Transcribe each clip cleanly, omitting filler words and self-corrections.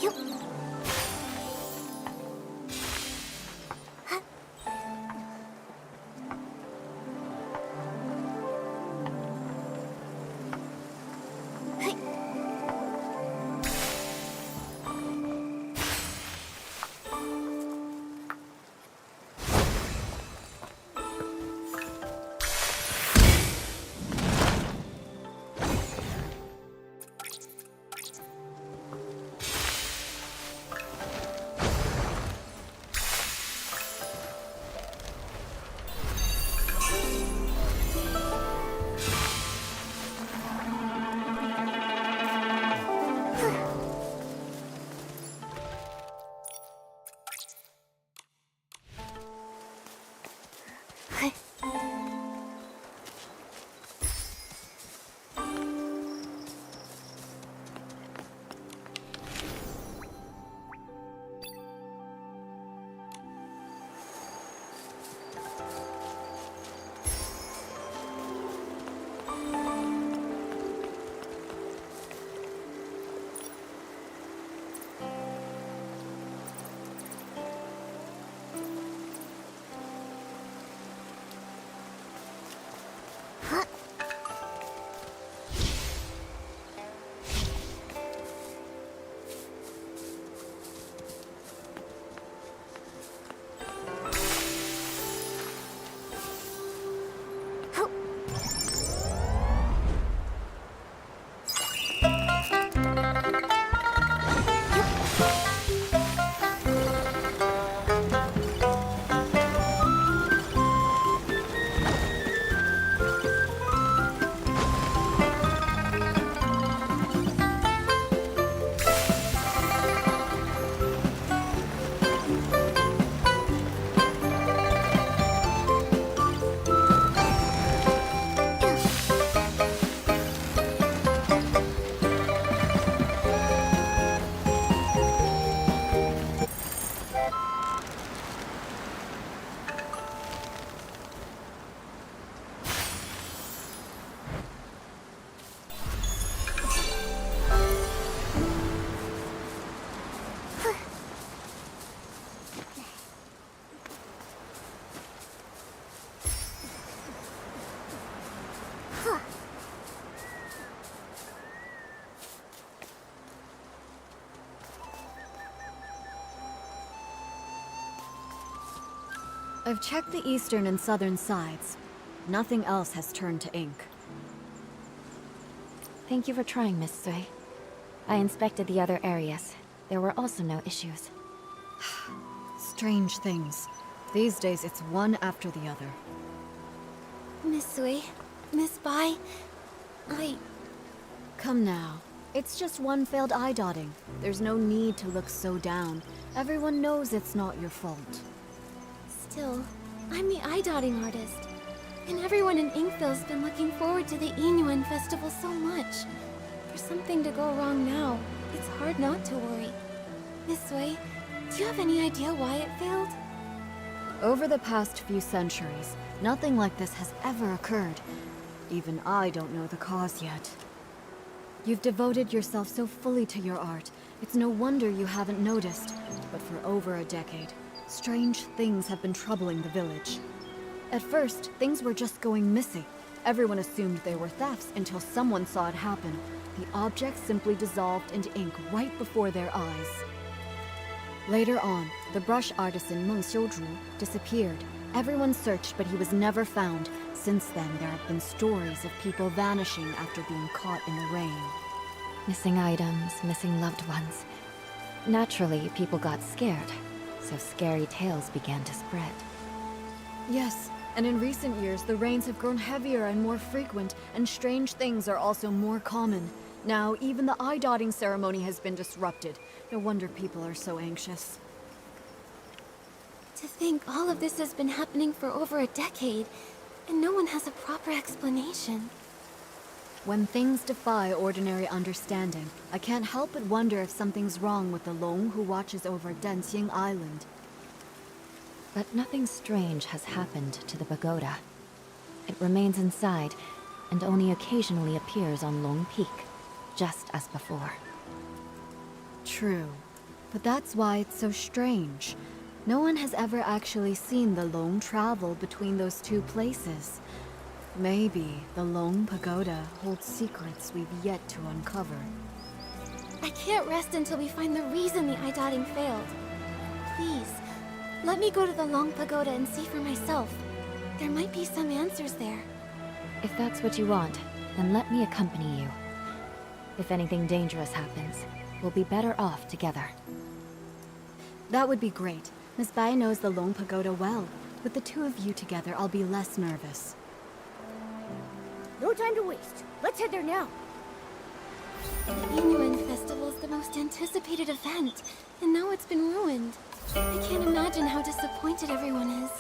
Yup. Huh? Hey. Huh? I've checked the eastern and southern sides. Nothing else has turned to ink. Thank you for trying, Miss Sui. I inspected the other areas. There were also no issues. Strange things. These days it's one after the other. Miss Sui, Miss Bai, Come now. It's just one failed eye dotting. There's no need to look so down. Everyone knows it's not your fault. Still, I'm the eye-dotting artist. And everyone in Inkville's been looking forward to the Inuan festival so much. For something to go wrong now, it's hard not to worry. Miss Sui, do you have any idea why it failed? Over the past few centuries, nothing like this has ever occurred. Even I don't know the cause yet. You've devoted yourself so fully to your art. It's no wonder you haven't noticed. But for over a decade, strange things have been troubling the village. At first, things were just going missing. Everyone assumed they were thefts until someone saw it happen. The objects simply dissolved into ink right before their eyes. Later on, the brush artisan Meng Xiuzhu disappeared. Everyone searched, but he was never found. Since then, there have been stories of people vanishing after being caught in the rain. Missing items, missing loved ones. Naturally, people got scared, so scary tales began to spread. Yes, and in recent years, the rains have grown heavier and more frequent, and strange things are also more common. Now, even the eye-dotting ceremony has been disrupted. No wonder people are so anxious. To think all of this has been happening for over a decade, and no one has a proper explanation. When things defy ordinary understanding, I can't help but wonder if something's wrong with the Long who watches over Danxing Island. But nothing strange has happened to the pagoda. It remains inside, and only occasionally appears on Long Peak, just as before. True. But that's why it's so strange. No one has ever actually seen the Long travel between those two places. Maybe the Long Pagoda holds secrets we've yet to uncover. I can't rest until we find the reason the eye-dotting failed. Please, let me go to the Long Pagoda and see for myself. There might be some answers there. If that's what you want, then let me accompany you. If anything dangerous happens, we'll be better off together. That would be great. Miss Bai knows the Long Pagoda well. With the two of you together, I'll be less nervous. No time to waste. Let's head there now. The Inuan Festival's the most anticipated event, and now it's been ruined. I can't imagine how disappointed everyone is.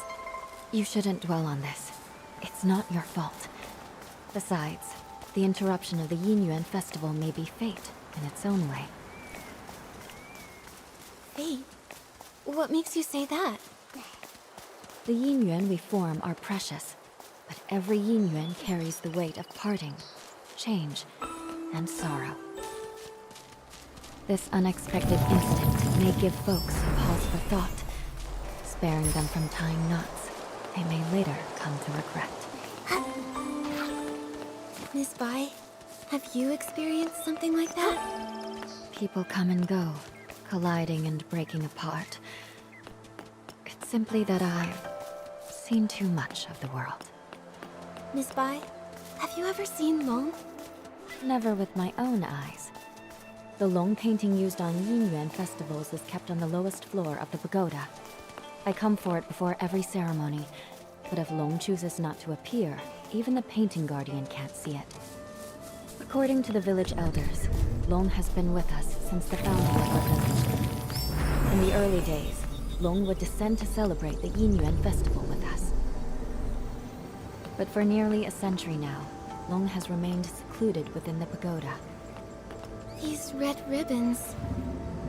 You shouldn't dwell on this. It's not your fault. Besides, the interruption of the Yinyuan festival may be fate in its own way. Fate? What makes you say that? The Yinyuan we form are precious, but every Yinyuan carries the weight of parting, change, and sorrow. This unexpected incident may give folks a pause for thought, sparing them from tying knots they may later come to regret. Miss Bai, have you experienced something like that? People come and go, colliding and breaking apart. It's simply that I've seen too much of the world. Miss Bai, have you ever seen Long? Never with my own eyes. The Long painting used on Yinyuan festivals is kept on the lowest floor of the pagoda. I come for it before every ceremony, but if Long chooses not to appear, even the painting guardian can't see it. According to the village elders, Long has been with us since the founding of our village. In the early days, Long would descend to celebrate the Yinyuan festival with us. But for nearly a century now, Long has remained secluded within the pagoda. These red ribbons.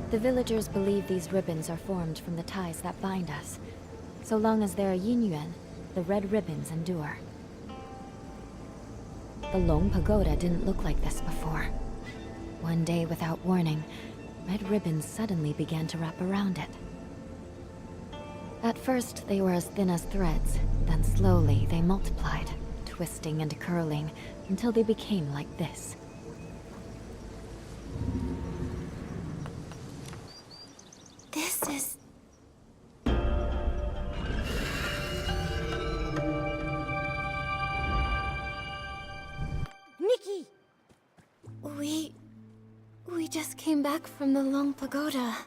The villagers believe these ribbons are formed from the ties that bind us. So long as there are Yinyuan, the red ribbons endure. The Long Pagoda didn't look like this before. One day, without warning, red ribbons suddenly began to wrap around it. At first, they were as thin as threads, then slowly they multiplied, twisting and curling, until they became like this. This is... Nikki! We just came back from the Long Pagoda.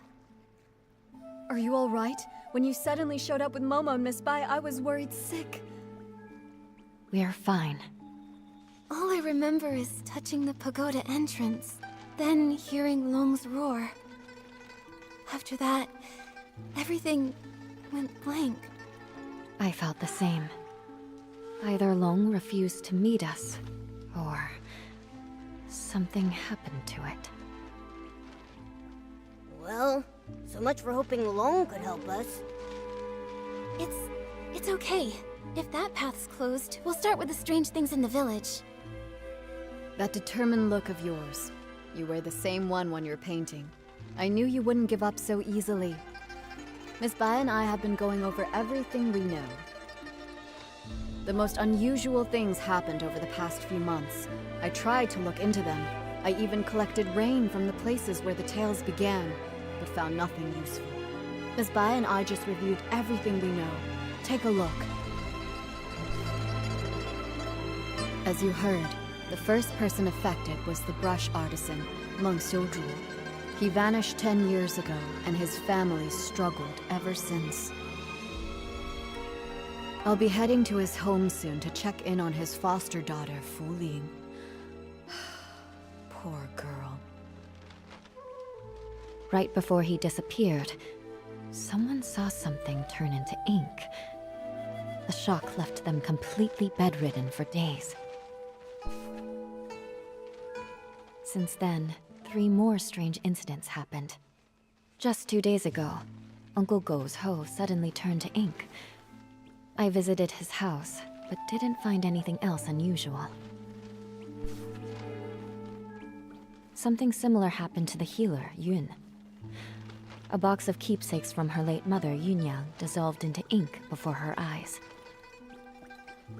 Are you all right? When you suddenly showed up with Momo and Miss Bai, I was worried sick. We're fine. All I remember is touching the pagoda entrance, then hearing Long's roar. After that, everything went blank. I felt the same. Either Long refused to meet us, or something happened to it. Well, so much for hoping Long could help us. It's okay. If that path's closed, we'll start with the strange things in the village. That determined look of yours. You wear the same one when you're painting. I knew you wouldn't give up so easily. Miss Bai and I have been going over everything we know. The most unusual things happened over the past few months. I tried to look into them. I even collected rain from the places where the tales began, but found nothing useful. Miss Bai and I just reviewed everything we know. Take a look. As you heard, the first person affected was the brush artisan, Meng Xiuzhu. He vanished 10 years ago, and his family struggled ever since. I'll be heading to his home soon to check in on his foster daughter, Fu Ling. Poor girl. Right before he disappeared, someone saw something turn into ink. The shock left them completely bedridden for days. Since then, 3 more strange incidents happened. Just 2 days ago, Uncle Go's hoe suddenly turned to ink. I visited his house, but didn't find anything else unusual. Something similar happened to the healer, Yun. A box of keepsakes from her late mother, Yunyang, dissolved into ink before her eyes.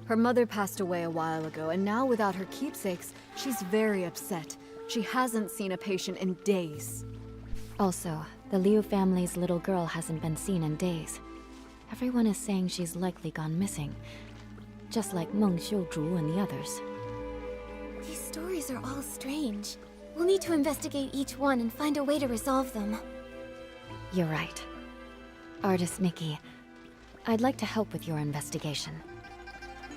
Her mother passed away a while ago, and now without her keepsakes, she's very upset. She hasn't seen a patient in days. Also, the Liu family's little girl hasn't been seen in days. Everyone is saying she's likely gone missing, just like Meng Xiuzhu and the others. These stories are all strange. We'll need to investigate each one and find a way to resolve them. You're right. Artist Nikki, I'd like to help with your investigation.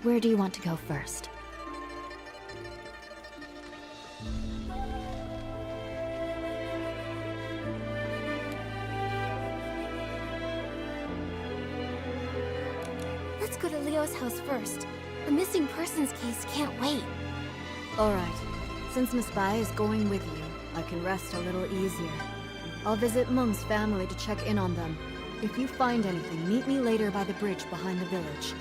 Where do you want to go first? Let's go to Leo's house first. The missing persons case can't wait. All right. Since Miss Bai is going with you, I can rest a little easier. I'll visit Meng's family to check in on them. If you find anything, meet me later by the bridge behind the village.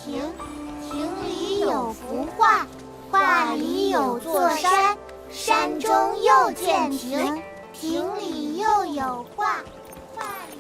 亭里有幅画，画里有座山，山中又见亭，亭里又有画，画里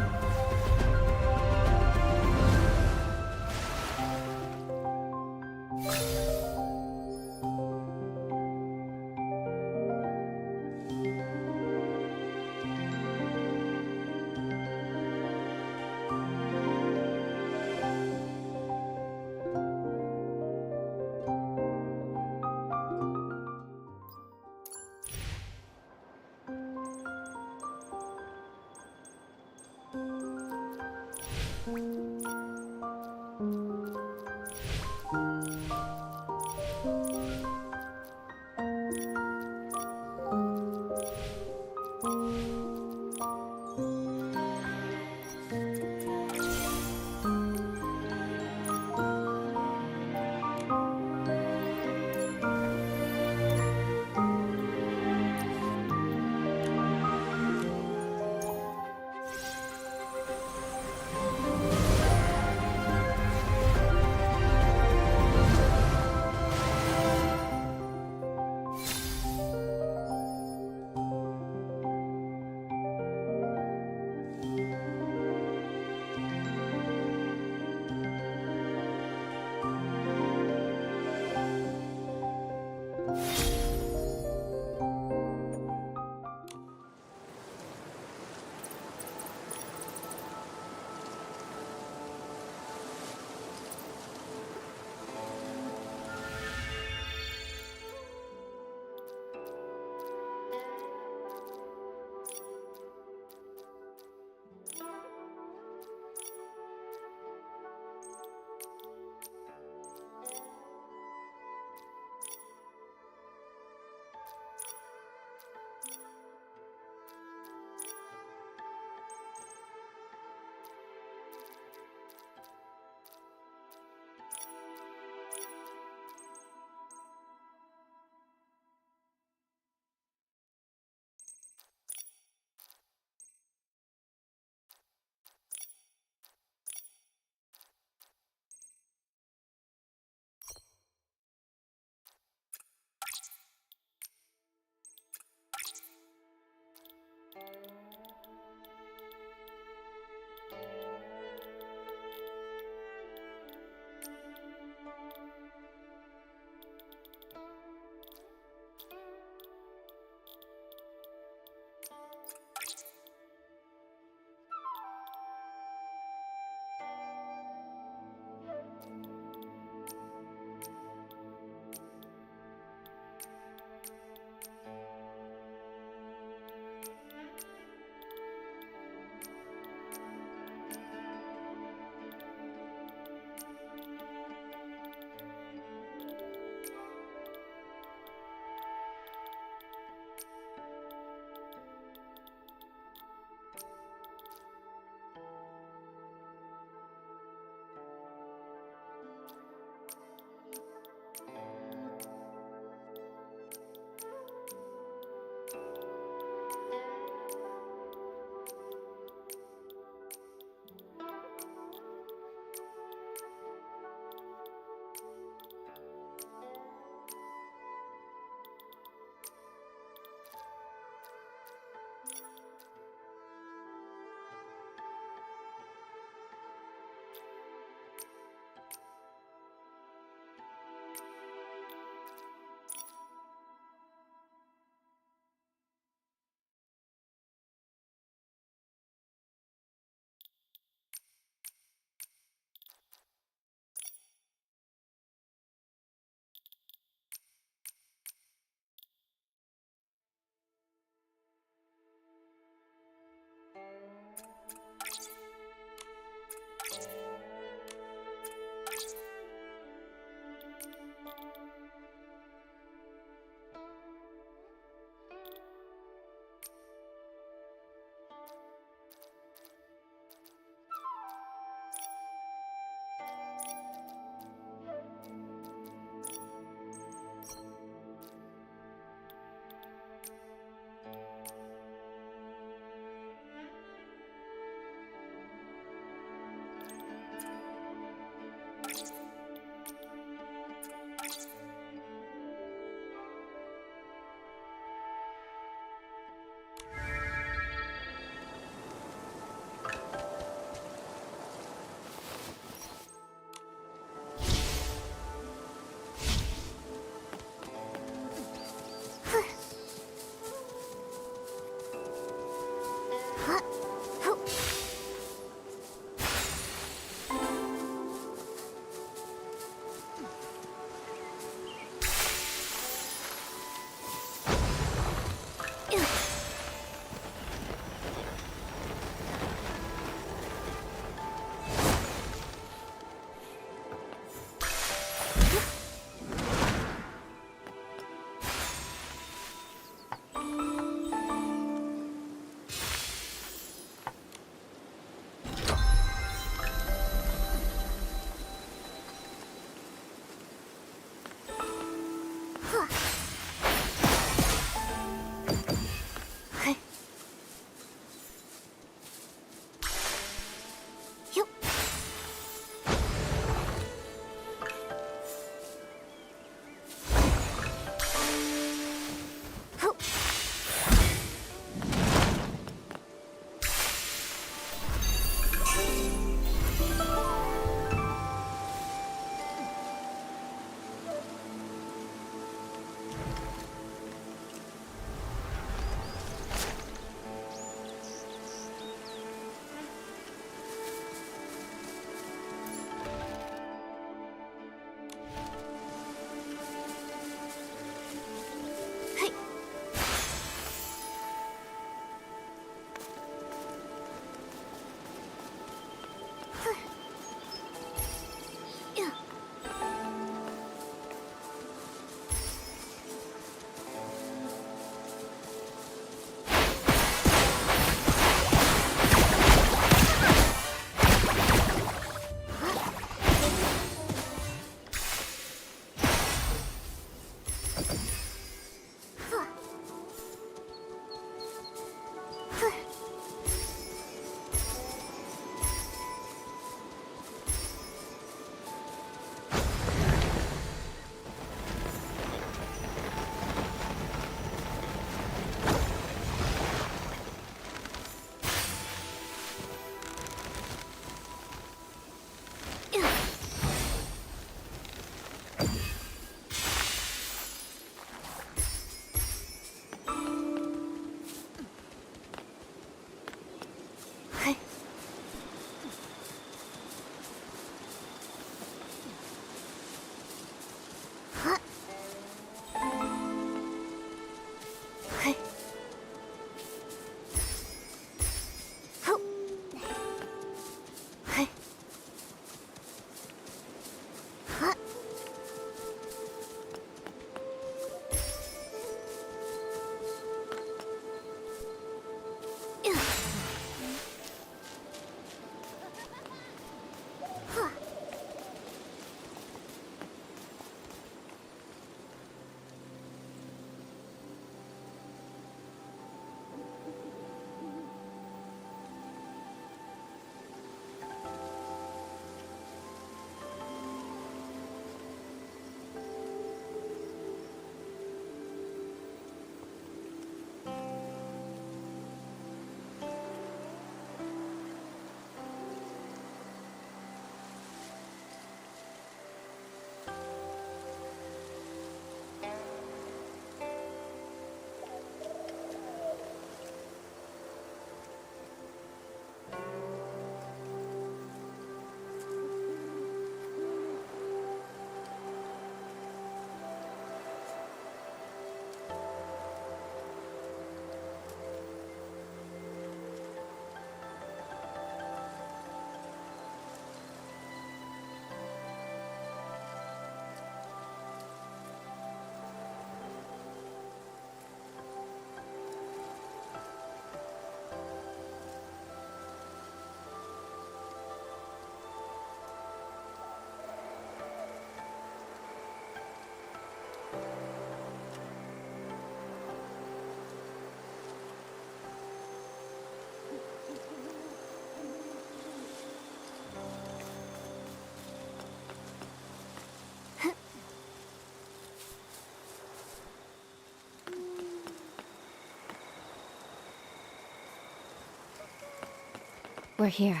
We're here.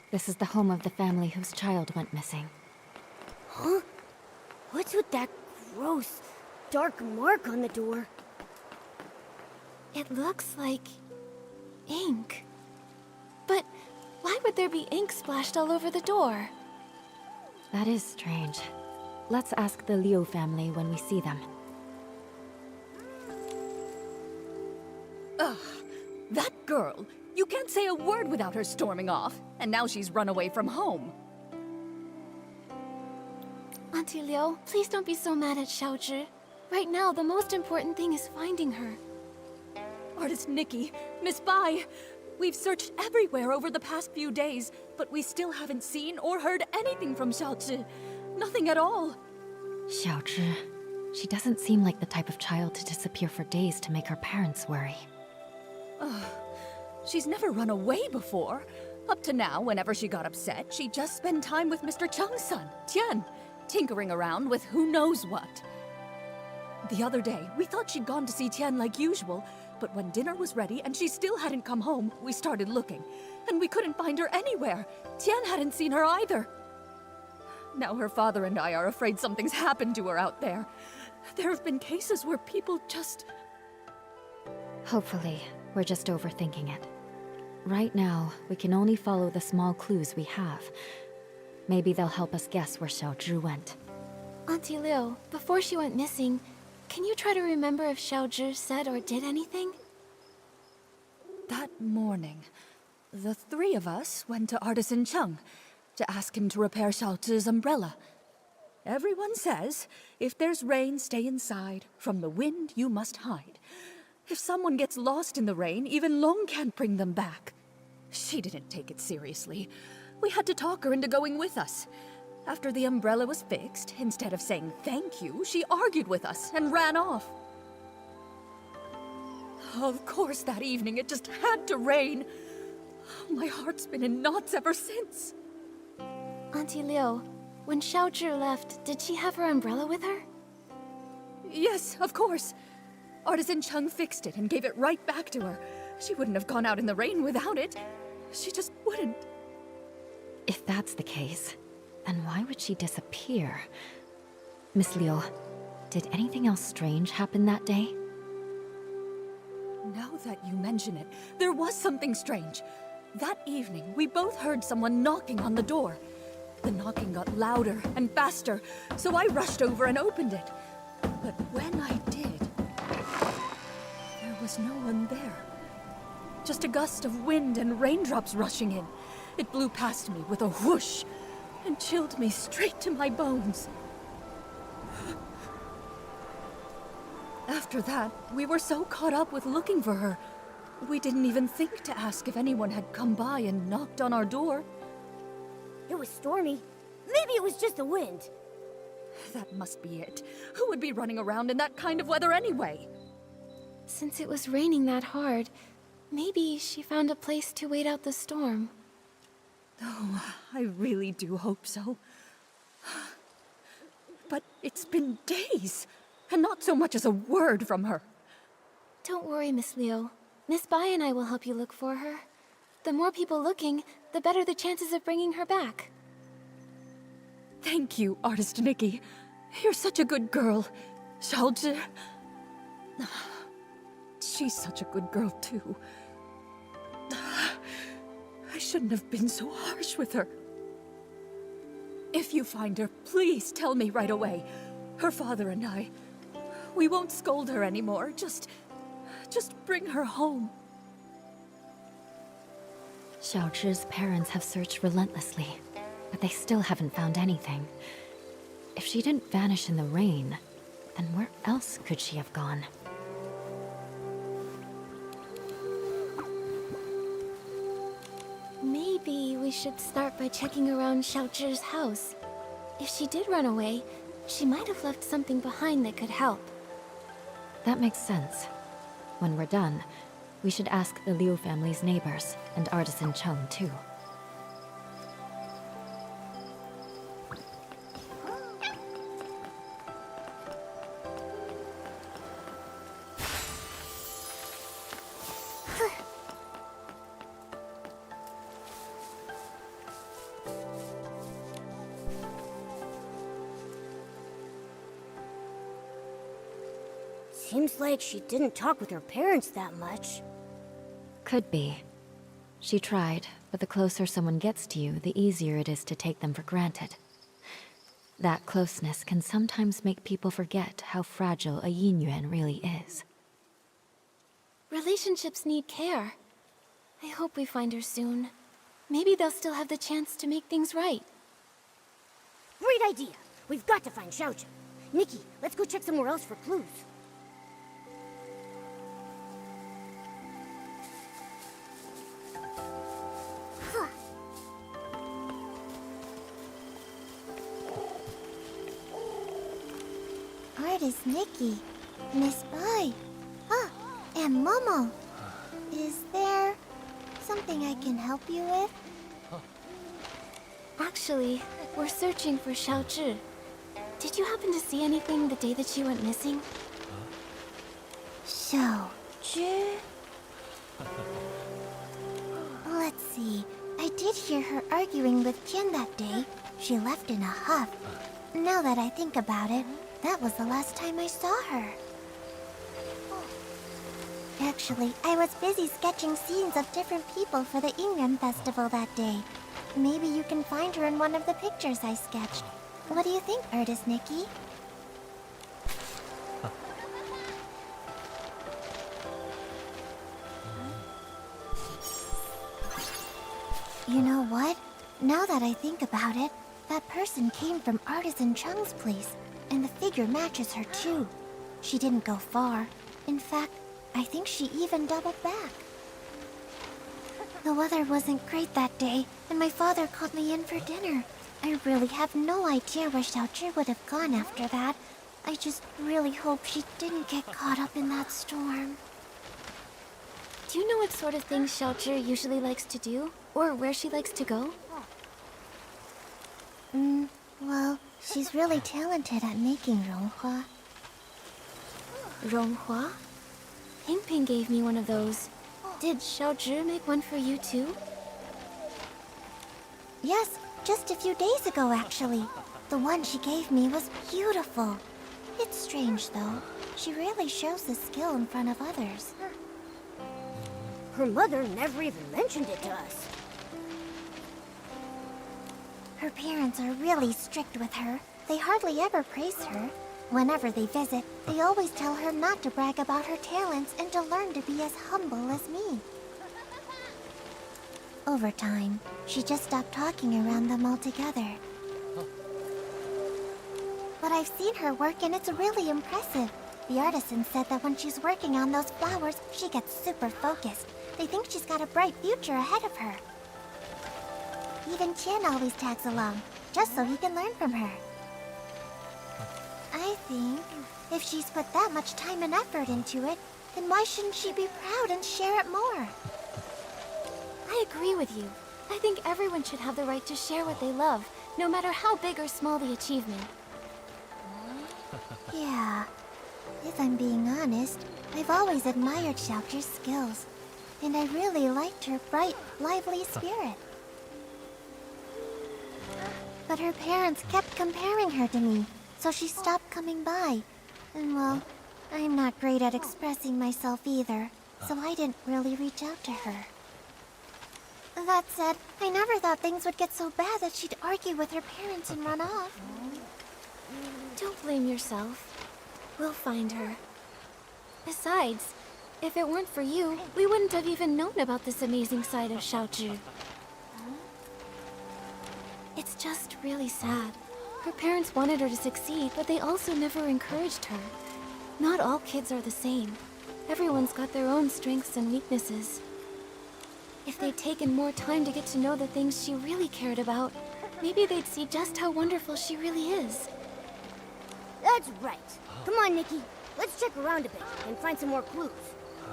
This is the home of the family whose child went missing. Huh? What's with that gross, dark mark on the door? It looks like ink. But why would there be ink splashed all over the door? That is strange. Let's ask the Liu family when we see them. Ugh, that girl! You can't say a word without her storming off, and now she's run away from home. Auntie Liu, please don't be so mad at Xiaozhi. Right now, the most important thing is finding her. Artist NIkki, Miss Bai, we've searched everywhere over the past few days, but we still haven't seen or heard anything from Xiaozhi. Nothing at all. Xiaozhi. She doesn't seem like the type of child to disappear for days to make her parents worry. She's never run away before. Up to now, whenever she got upset, she'd just spend time with Mr. Cheng's son, Tian, tinkering around with who knows what. The other day, we thought she'd gone to see Tian like usual, but when dinner was ready and she still hadn't come home, we started looking, and we couldn't find her anywhere. Tian hadn't seen her either. Now her father and I are afraid something's happened to her out there. There have been cases where people just... Hopefully, we're just overthinking it. Right now, we can only follow the small clues we have. Maybe they'll help us guess where Xiaozhi went. Auntie Liu, before she went missing, can you try to remember if Xiaozhi said or did anything? That morning, the three of us went to Artisan Cheng to ask him to repair Xiaozhi's umbrella. Everyone says, if there's rain, stay inside. From the wind, you must hide. If someone gets lost in the rain, even Long can't bring them back. She didn't take it seriously. We had to talk her into going with us. After the umbrella was fixed, instead of saying thank you, she argued with us and ran off. Of course, that evening it just had to rain. My heart's been in knots ever since. Auntie Liu, when Xiaozhi left, did she have her umbrella with her? Yes, of course. Artisan Cheng fixed it and gave it right back to her. She wouldn't have gone out in the rain without it. She just wouldn't. If that's the case, then why would she disappear? Miss Liu, did anything else strange happen that day? Now that you mention it, there was something strange. That evening, we both heard someone knocking on the door. The knocking got louder and faster, so I rushed over and opened it. But when I did, there was no one there. Just a gust of wind and raindrops rushing in. It blew past me with a whoosh and chilled me straight to my bones. After that, we were so caught up with looking for her, we didn't even think to ask if anyone had come by and knocked on our door. It was stormy. Maybe it was just the wind. That must be it. Who would be running around in that kind of weather anyway? Since it was raining that hard, maybe she found a place to wait out the storm. Oh, I really do hope so. But it's been days, and not so much as a word from her. Don't worry, Miss Liu. Miss Bai and I will help you look for her. The more people looking, the better the chances of bringing her back. Thank you, Artist NIkki. You're such a good girl. Xiaozhi... She's such a good girl, too. I shouldn't have been so harsh with her. If you find her, please tell me right away. Her father and I... We won't scold her anymore. Just bring her home. Xiaozhi's parents have searched relentlessly, but they still haven't found anything. If she didn't vanish in the rain, then where else could she have gone? Maybe we should start by checking around Xiaozhi's house. If she did run away, she might have left something behind that could help. That makes sense. When we're done, we should ask the Liu family's neighbors and Artisan Cheng too. Seems like she didn't talk with her parents that much. Could be. She tried, but the closer someone gets to you, the easier it is to take them for granted. That closeness can sometimes make people forget how fragile a Yinyuan really is. Relationships need care. I hope we find her soon. Maybe they'll still have the chance to make things right. Great idea! We've got to find Xiaozhi. Nikki, let's go check somewhere else for clues. Artist Nikki, Miss Bai, and Momo. Is there something I can help you with? Actually, we're searching for Xiaozhi. Did you happen to see anything the day that she went missing? Xiaozhi? Let's see. I did hear her arguing with Tian that day. She left in a huff. Now that I think about it, that was the last time I saw her. Actually, I was busy sketching scenes of different people for the Yingyuan festival that day. Maybe you can find her in one of the pictures I sketched. What do you think, Artist Nikki? You know what? Now that I think about it, that person came from Artisan Chung's place, and the figure matches her too. She didn't go far. In fact, I think she even doubled back. The weather wasn't great that day, and my father called me in for dinner. I really have no idea where Xiaozhi would have gone after that. I just really hope she didn't get caught up in that storm. Do you know what sort of things Xiaozhi usually likes to do? Or where she likes to go? Well, she's really talented at making ronghua. Ronghua? Ping Ping gave me one of those. Did Xiaozhi make one for you too? Yes, just a few days ago actually. The one she gave me was beautiful. It's strange though. She rarely shows this skill in front of others. Her mother never even mentioned it to us. Her parents are really strict with her. They hardly ever praise her. Whenever they visit, they always tell her not to brag about her talents and to learn to be as humble as me. Over time, she just stopped talking around them altogether. But I've seen her work and it's really impressive. The artisan said that when she's working on those flowers, she gets super focused. They think she's got a bright future ahead of her. Even Tian always tags along, just so he can learn from her. I think if she's put that much time and effort into it, then why shouldn't she be proud and share it more? I agree with you. I think everyone should have the right to share what they love, no matter how big or small the achievement. Yeah. If I'm being honest, I've always admired Xiaozhi's skills. And I really liked her bright, lively spirit. But her parents kept comparing her to me, so she stopped coming by. And well, I'm not great at expressing myself either, so I didn't really reach out to her. That said, I never thought things would get so bad that she'd argue with her parents and run off. Don't blame yourself. We'll find her. Besides, if it weren't for you, we wouldn't have even known about this amazing side of Xiaozhi. It's just really sad. Her parents wanted her to succeed, but they also never encouraged her. Not all kids are the same. Everyone's got their own strengths and weaknesses. If they'd taken more time to get to know the things she really cared about, maybe they'd see just how wonderful she really is. That's right. Come on, Nikki. Let's check around a bit and find some more clues.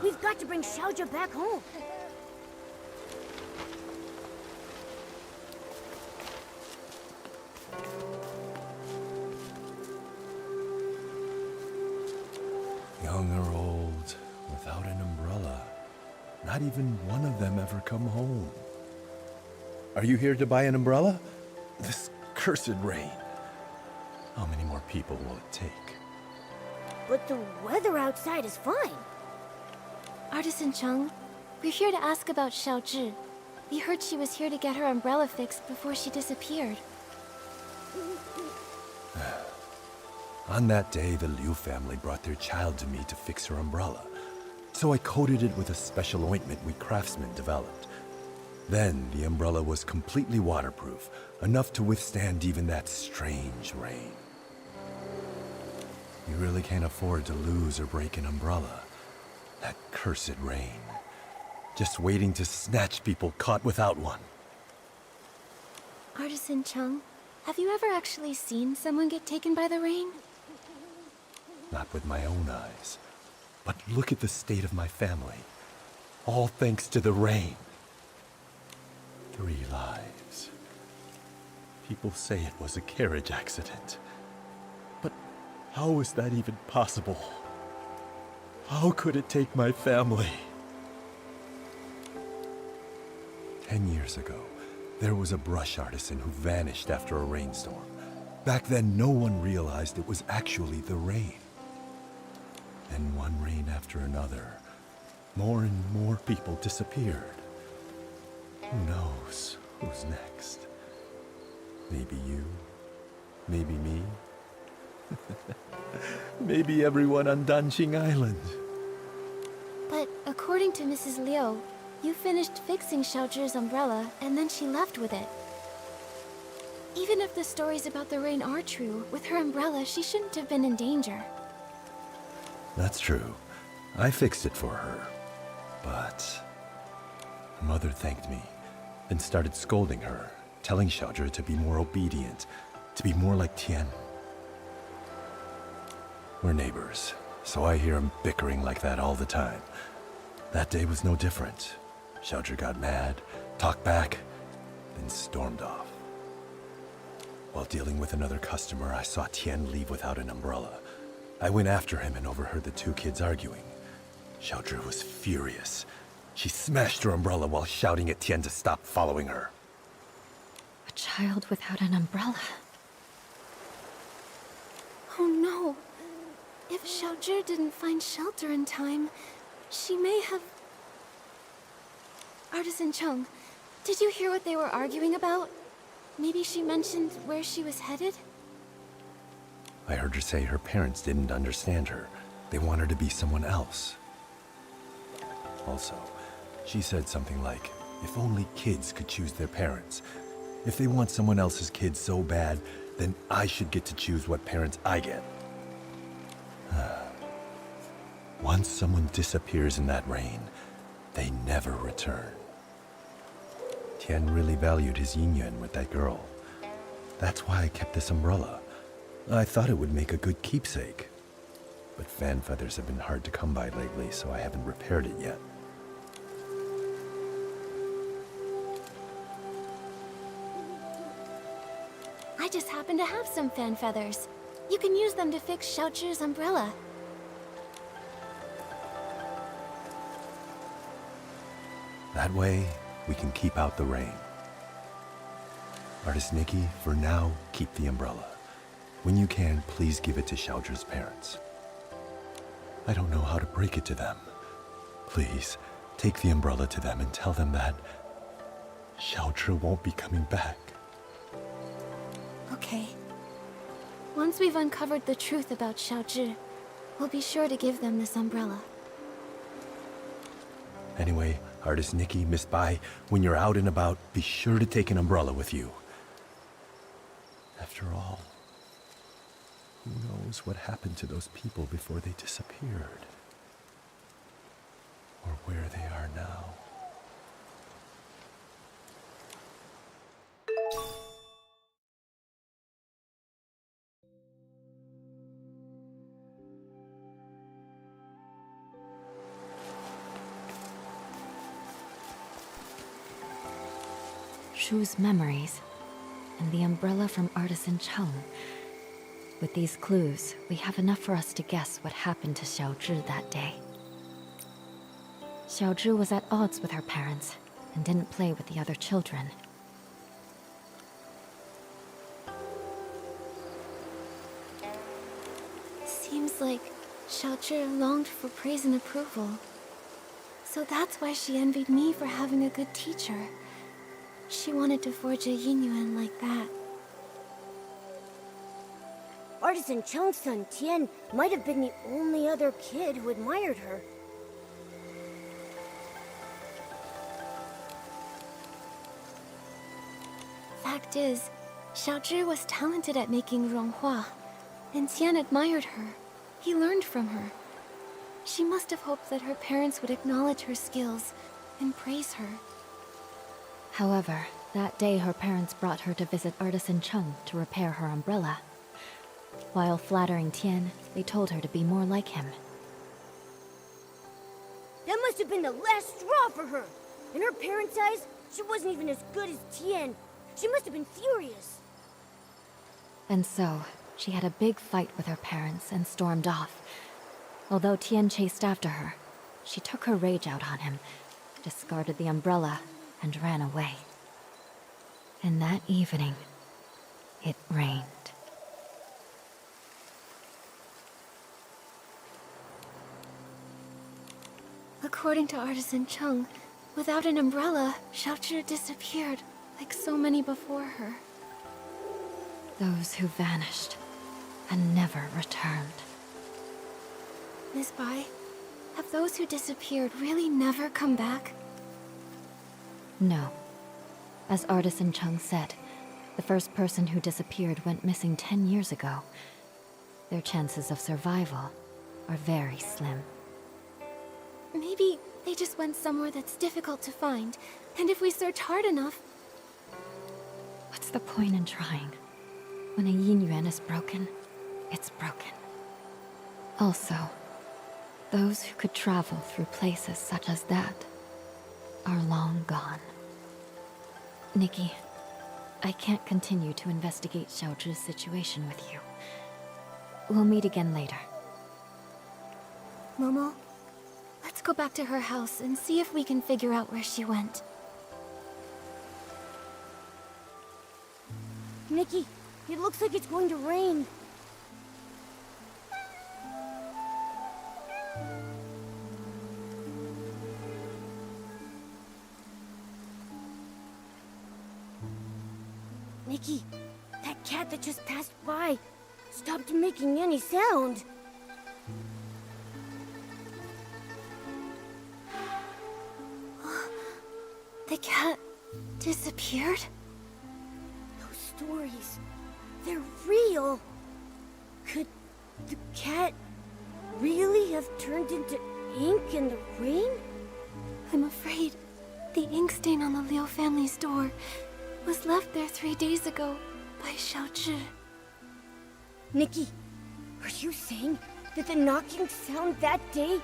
We've got to bring Xiaozhi back home. Young or old, without an umbrella. Not even one of them ever come home. Are you here to buy an umbrella? This cursed rain. How many more people will it take? but the weather outside is fine. Artisan Chung, we're here to ask about Xiaozhi. We heard she was here to get her umbrella fixed before she disappeared. On that day, the Liu family brought their child to me to fix her umbrella. So I coated it with a special ointment we craftsmen developed. Then the umbrella was completely waterproof, enough to withstand even that strange rain. You really can't afford to lose or break an umbrella. That cursed rain. Just waiting to snatch people caught without one. Artisan Chung, have you ever actually seen someone get taken by the rain? Not with my own eyes. But look at the state of my family. All thanks to the rain. 3 lives. People say it was a carriage accident. But how is that even possible? How could it take my family? 10 years ago, there was a brush artisan who vanished after a rainstorm. Back then, no one realized it was actually the rain. Then one rain after another, more and more people disappeared. Who knows who's next? Maybe you, maybe me, maybe everyone on Danjing Island. But according to Mrs. Liu, you finished fixing Xiaozhi's umbrella and then she left with it. Even if the stories about the rain are true, with her umbrella, she shouldn't have been in danger. That's true. I fixed it for her. But Mother thanked me, then started scolding her, telling Xiaozhi to be more obedient, to be more like Tian. We're neighbors, so I hear him bickering like that all the time. That day was no different. Xiaozhi got mad, talked back, then stormed off. While dealing with another customer, I saw Tian leave without an umbrella. I went after him and overheard the 2 kids arguing. Xiaozhi was furious. She smashed her umbrella while shouting at Tian to stop following her. A child without an umbrella. Oh no. If Xiaozhi didn't find shelter in time, she may have... Artisan Chung, did you hear what they were arguing about? Maybe she mentioned where she was headed? I heard her say her parents didn't understand her. They want her to be someone else. Also, she said something like, if only kids could choose their parents. If they want someone else's kids so bad, then I should get to choose what parents I get. Once someone disappears in that rain, they never return. Tian really valued his yin-yuan with that girl. That's why I kept this umbrella. I thought it would make a good keepsake. But fan feathers have been hard to come by lately, so I haven't repaired it yet. I just happen to have some fan feathers. You can use them to fix Xiaozhi's umbrella. That way, we can keep out the rain. Artist NIkki, for now, keep the umbrella. When you can, please give it to Xiaozhi's parents. I don't know how to break it to them. Please, take the umbrella to them and tell them that Xiaozhi won't be coming back. Okay. Once we've uncovered the truth about Xiaozhi, we'll be sure to give them this umbrella. Anyway, Artist NIkki, Miss Bai, when you're out and about, be sure to take an umbrella with you. After all, who knows what happened to those people before they disappeared? Or where they are now. Shu's memories, and the umbrella from Artisan Chung. With these clues, we have enough for us to guess what happened to Xiaozhi that day. Xiaozhi was at odds with her parents, and didn't play with the other children. Seems like Xiaozhi longed for praise and approval. So that's why she envied me for having a good teacher. She wanted to forge a Yinyuan like that. Artisan Chung's son, Tian, might have been the only other kid who admired her. Fact is, Xiaozhi was talented at making ronghua, and Tian admired her. He learned from her. She must have hoped that her parents would acknowledge her skills and praise her. However, that day her parents brought her to visit Artisan Chung to repair her umbrella. While flattering Tian, they told her to be more like him. That must have been the last straw for her. In her parents' eyes, she wasn't even as good as Tian. She must have been furious. And so, she had a big fight with her parents and stormed off. Although Tian chased after her, she took her rage out on him, discarded the umbrella, and ran away. And that evening, it rained. According to Artisan Chung, without an umbrella, Xiaozhi disappeared, like so many before her. Those who vanished and never returned. Miss Bai, have those who disappeared really never come back? No. As Artisan Chung said, the first person who disappeared went missing 10 years ago. Their chances of survival are very slim. Maybe they just went somewhere that's difficult to find, and if we search hard enough... What's the point in trying? When a Yinyuan is broken, it's broken. Also, those who could travel through places such as that are long gone. Nikki, I can't continue to investigate Xiaozhi's situation with you. We'll meet again later. Momo, let's go back to her house and see if we can figure out where she went. Nikki, it looks like it's going to rain. Nikki, that cat that just passed by stopped making any sound. The cat disappeared? Those stories, they're real. Could the cat really have turned into ink in the rain? I'm afraid the ink stain on the Liu family's door was left there 3 days ago by Xiaozhi. Nikki, are you saying that the knocking sound that day...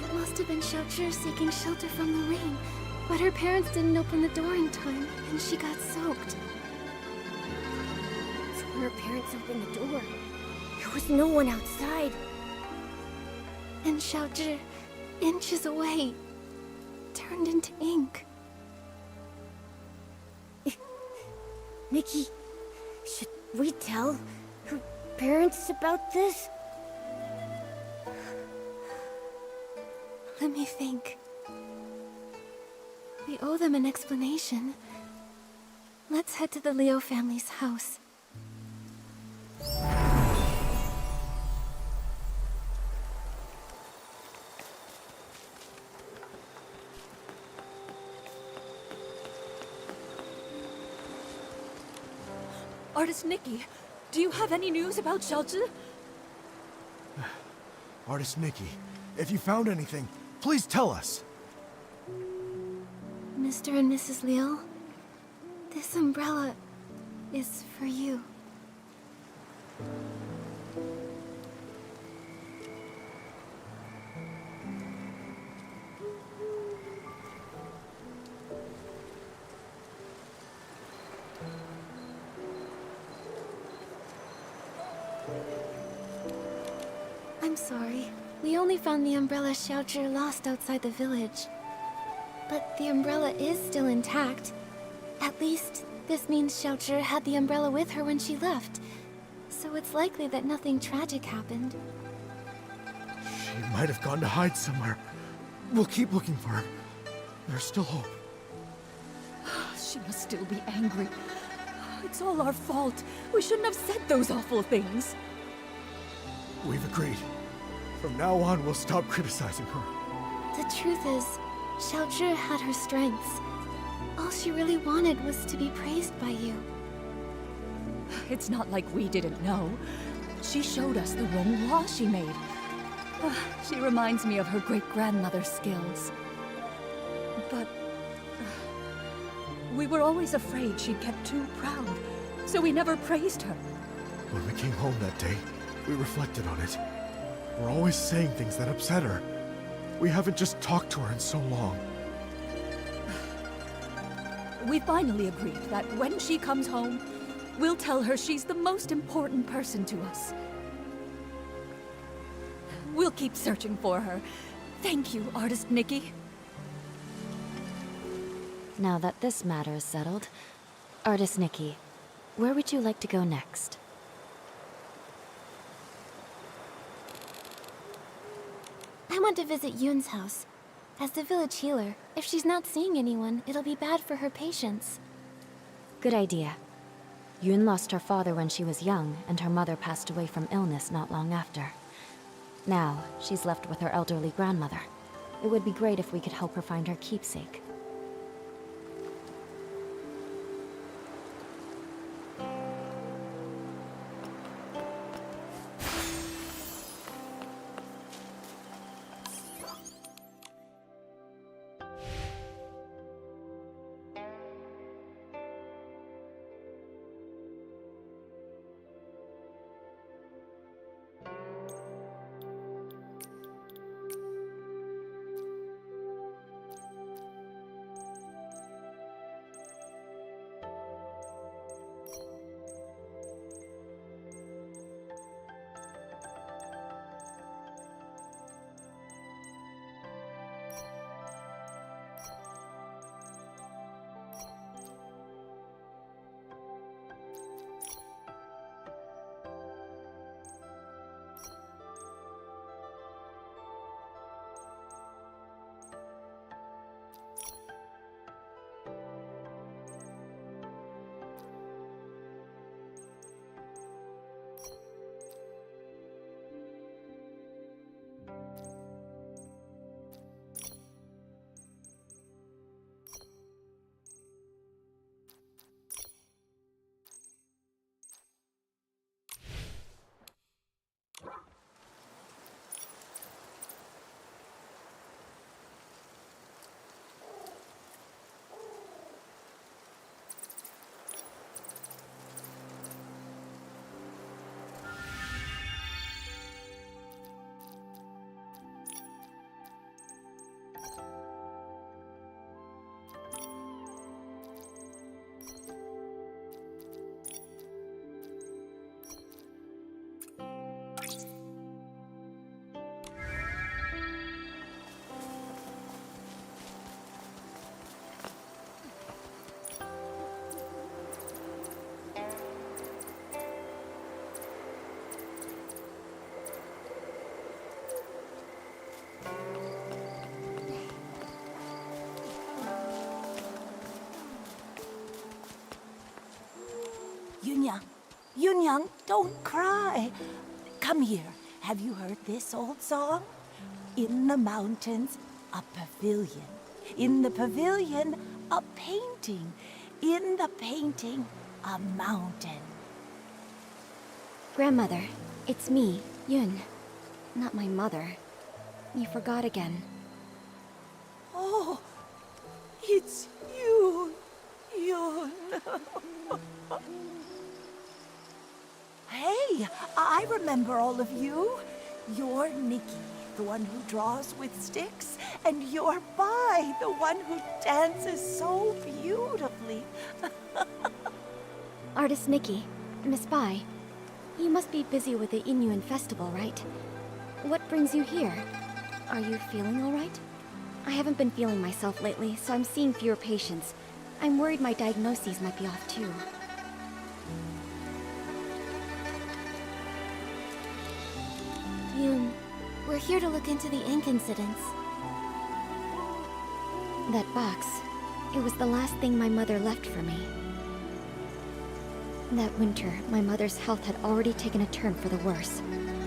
It must have been Xiaozhi seeking shelter from the rain, but her parents didn't open the door in time, and she got soaked. So when her parents opened the door, there was no one outside. And Xiaozhi, inches away, turned into ink. Nikki, should we tell her parents about this? Let me think. We owe them an explanation. Let's head to the Liu family's house. Artist Nikki, do you have any news about Xiaozhi? Artist Nikki, if you found anything, please tell us. Mr. and Mrs. Liu, this umbrella is for you. I'm sorry. We only found the umbrella Xiaozhi lost outside the village. But the umbrella is still intact. At least, this means Xiaozhi had the umbrella with her when she left. So it's likely that nothing tragic happened. She might have gone to hide somewhere. We'll keep looking for her. There's still hope. She must still be angry. It's all our fault. We shouldn't have said those awful things. We've agreed. From now on, we'll stop criticizing her. The truth is, Xiaozhi had her strengths. All she really wanted was to be praised by you. It's not like we didn't know. She showed us the Ronghua she made. She reminds me of her great-grandmother's skills. But we were always afraid she'd get too proud, so we never praised her. When we came home that day, we reflected on it. We're always saying things that upset her. We haven't just talked to her in so long. We finally agreed that when she comes home, we'll tell her she's the most important person to us. We'll keep searching for her. Thank you, Artist NIkki. Now that this matter is settled, Artist NIkki, where would you like to go next? I want to visit Yun's house. As the village healer, if she's not seeing anyone, it'll be bad for her patients. Good idea. Yun lost her father when she was young, and her mother passed away from illness not long after. Now, she's left with her elderly grandmother. It would be great if we could help her find her keepsake. Yunyang, don't cry. Come here. Have you heard this old song? In the mountains, a pavilion. In the pavilion, a painting. In the painting, a mountain. Grandmother, it's me, Yun. Not my mother. You forgot again. Oh, it's you, Yun. Hey, I remember all of you. You're NIkki, the one who draws with sticks, and you're Bai, the one who dances so beautifully. Artist NIkki, Miss Bai, you must be busy with the Inyuan festival, right? What brings you here? Are you feeling alright? I haven't been feeling myself lately, so I'm seeing fewer patients. I'm worried my diagnoses might be off too. Yoon, we're here to look into the ink incidents. That box, it was the last thing my mother left for me. That winter, my mother's health had already taken a turn for the worse.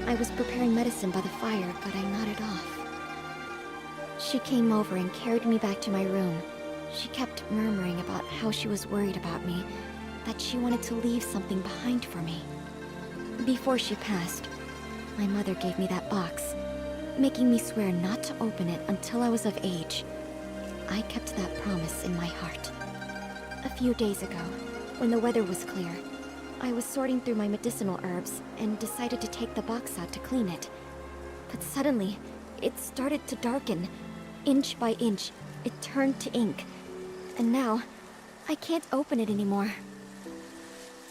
I was preparing medicine by the fire, but I nodded off. She came over and carried me back to my room. She kept murmuring about how she was worried about me, that she wanted to leave something behind for me. Before she passed, my mother gave me that box, making me swear not to open it until I was of age. I kept that promise in my heart. A few days ago, when the weather was clear, I was sorting through my medicinal herbs and decided to take the box out to clean it. But suddenly, it started to darken. Inch by inch, it turned to ink. And now, I can't open it anymore.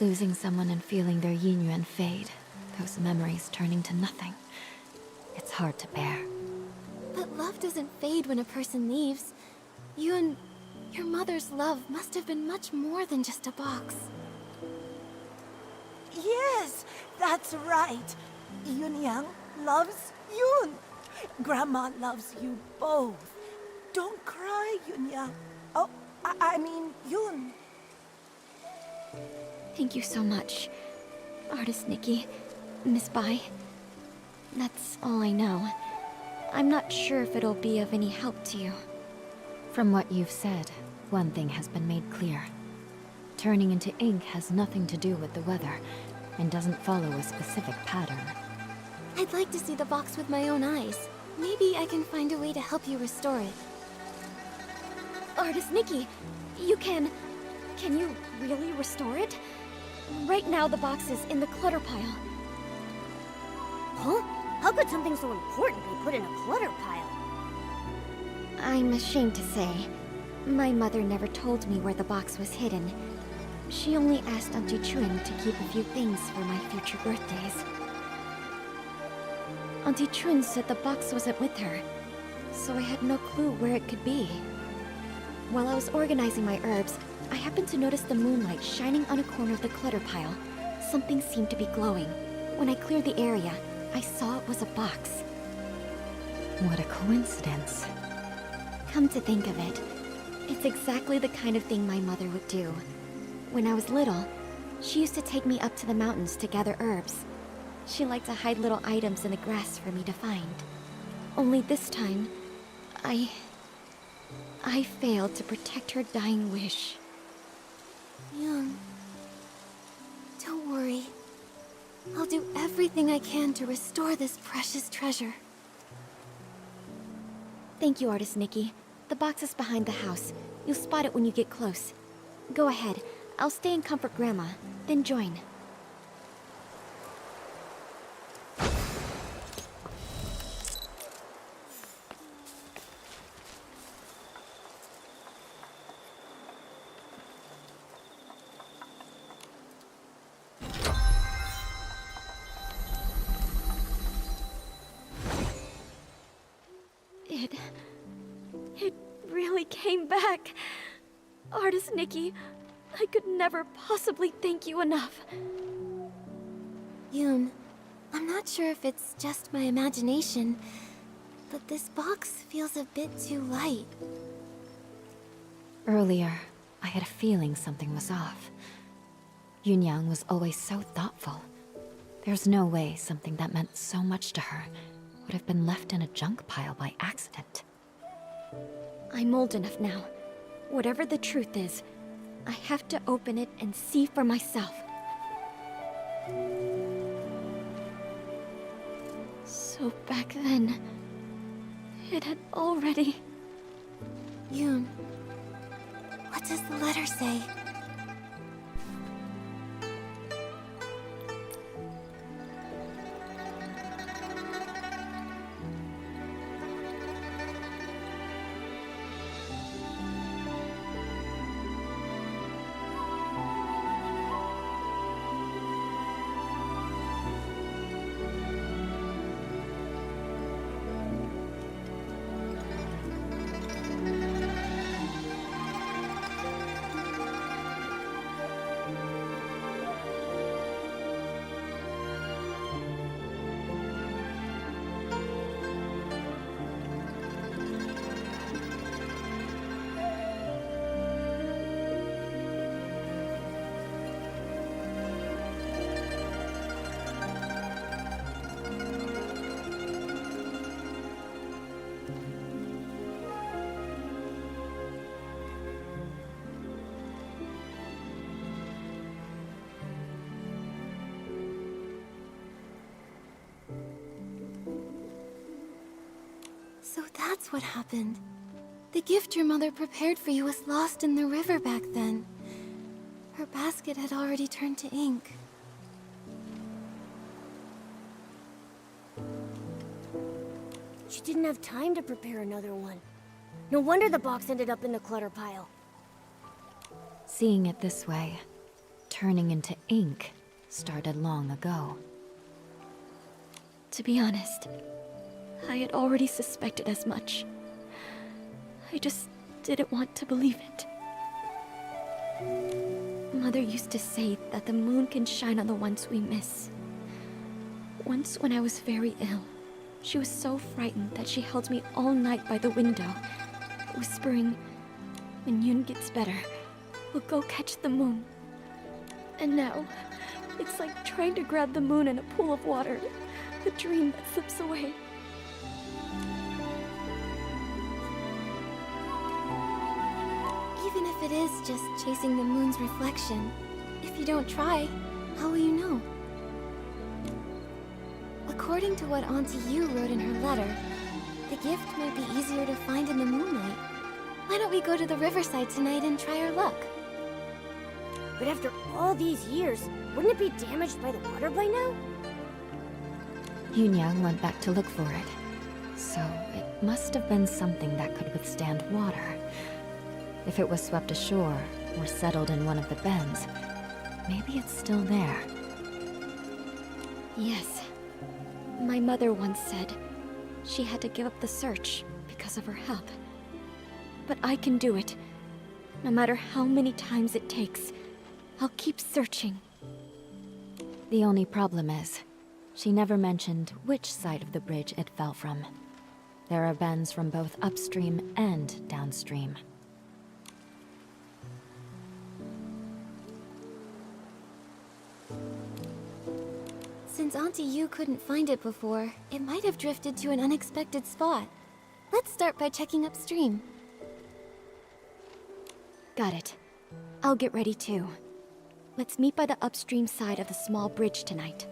Losing someone and feeling their yin yuan fade, those memories turning to nothing. It's hard to bear. But love doesn't fade when a person leaves. Yoon, your mother's love must have been much more than just a box. Yes, that's right. Yunyang loves Yun. Grandma loves you both. Don't cry, Yunyang. Oh, I mean Yun. Thank you so much, Artist Nikki, Miss Bai. That's all I know. I'm not sure if it'll be of any help to you. From what you've said, one thing has been made clear. Turning into ink has nothing to do with the weather, and doesn't follow a specific pattern. I'd like to see the box with my own eyes. Maybe I can find a way to help you restore it. Artist Nikki, you can you really restore it? Right now the box is in the clutter pile. Huh? How could something so important be put in a clutter pile? I'm ashamed to say, my mother never told me where the box was hidden. She only asked Auntie Chun to keep a few things for my future birthdays. Auntie Chun said the box wasn't with her, so I had no clue where it could be. While I was organizing my herbs, I happened to notice the moonlight shining on a corner of the clutter pile. Something seemed to be glowing. When I cleared the area, I saw it was a box. What a coincidence. Come to think of it, it's exactly the kind of thing my mother would do. When I was little, she used to take me up to the mountains to gather herbs. She liked to hide little items in the grass for me to find. Only this time, I failed to protect her dying wish. Yoon, don't worry. I'll do everything I can to restore this precious treasure. Thank you, Artist Nikki. The box is behind the house. You'll spot it when you get close. Go ahead. I'll stay and comfort Grandma, then join. It really came back. Artist Nikki, I could never possibly thank you enough. Yoon, I'm not sure if it's just my imagination, but this box feels a bit too light. Earlier, I had a feeling something was off. Yunyang was always so thoughtful. There's no way something that meant so much to her would have been left in a junk pile by accident. I'm old enough now. Whatever the truth is, I have to open it and see for myself. So back then, it had already... Yoon, what does the letter say? that's what happened. The gift your mother prepared for you was lost in the river back then. Her basket had already turned to ink. She didn't have time to prepare another one. No wonder the box ended up in the clutter pile. Seeing it this way, turning into ink started long ago. To be honest, I had already suspected as much. I just didn't want to believe it. Mother used to say that the moon can shine on the ones we miss. Once when I was very ill, she was so frightened that she held me all night by the window, whispering, "When Yoon gets better, we'll go catch the moon." And now, it's like trying to grab the moon in a pool of water, a dream that slips away. Even if it is just chasing the moon's reflection, if you don't try, how will you know? According to what Auntie Yu wrote in her letter, the gift might be easier to find in the moonlight. Why don't we go to the riverside tonight and try our luck? But after all these years, wouldn't it be damaged by the water by now? Yunyang went back to look for it. So it must have been something that could withstand water. If it was swept ashore or settled in one of the bends, maybe it's still there. Yes. My mother once said she had to give up the search because of her health. But I can do it. No matter how many times it takes, I'll keep searching. The only problem is, she never mentioned which side of the bridge it fell from. There are bends from both upstream and downstream. Since Auntie Yu couldn't find it before, it might have drifted to an unexpected spot. Let's start by checking upstream. Got it. I'll get ready too. Let's meet by the upstream side of the small bridge tonight.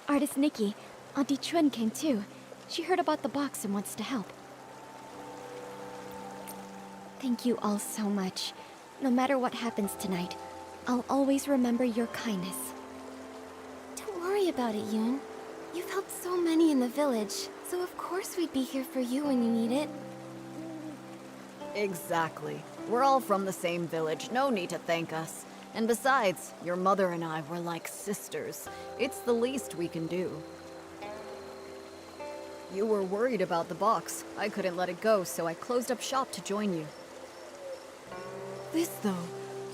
Artist Nikki, Auntie Chun came too. She heard about the box and wants to help. Thank you all so much. No matter what happens tonight, I'll always remember your kindness. Don't worry about it, Yoon. You've helped so many in the village, so of course we'd be here for you when you need it. Exactly. We're all from the same village, no need to thank us. And besides, your mother and I were like sisters. It's the least we can do. You were worried about the box. I couldn't let it go, so I closed up shop to join you. This though,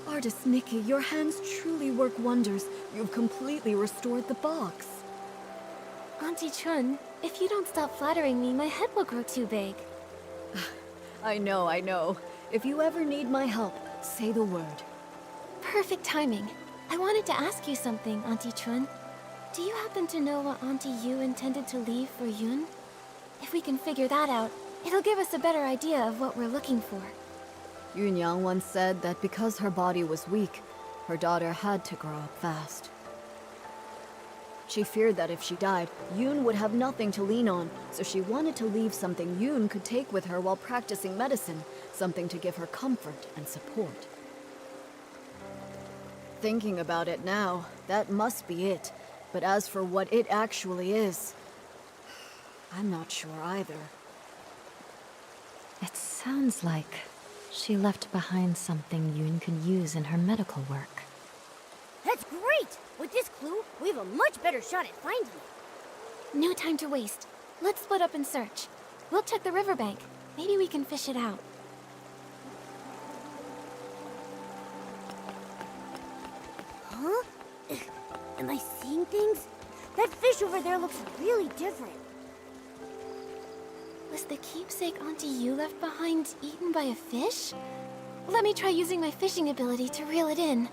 Artist Nikki, your hands truly work wonders. You've completely restored the box. Auntie Chun, if you don't stop flattering me, my head will grow too big. I know. If you ever need my help, say the word. Perfect timing. I wanted to ask you something, Auntie Chun. Do you happen to know what Auntie Yu intended to leave for Yoon? If we can figure that out, it'll give us a better idea of what we're looking for. Yunyang once said that because her body was weak, her daughter had to grow up fast. She feared that if she died, Yoon would have nothing to lean on, so she wanted to leave something Yoon could take with her while practicing medicine, something to give her comfort and support. Thinking about it now, that must be it. But as for what it actually is, I'm not sure either. It sounds like she left behind something Yoon could use in her medical work. That's great! With this clue, we have a much better shot at finding it. No time to waste. Let's split up and search. We'll check the riverbank. Maybe we can fish it out. Huh? Am I seeing things? That fish over there looks really different. Was the keepsake Auntie Yu left behind eaten by a fish? Let me try using my fishing ability to reel it in.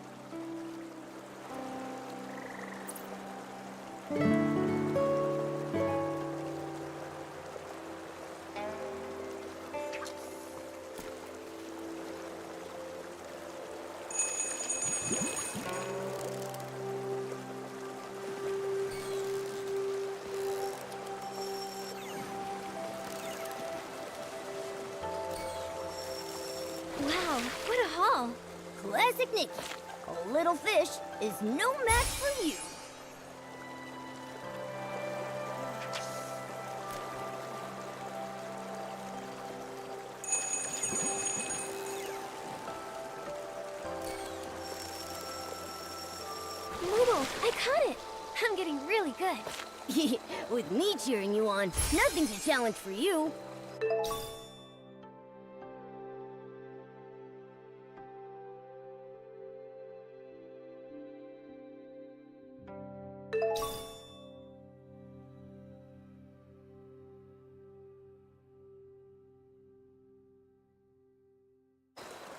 Wow, what a haul! Classic Nikki. A little fish is no match for you. Moodle, I caught it! I'm getting really good. With me cheering you on, nothing's a challenge for you.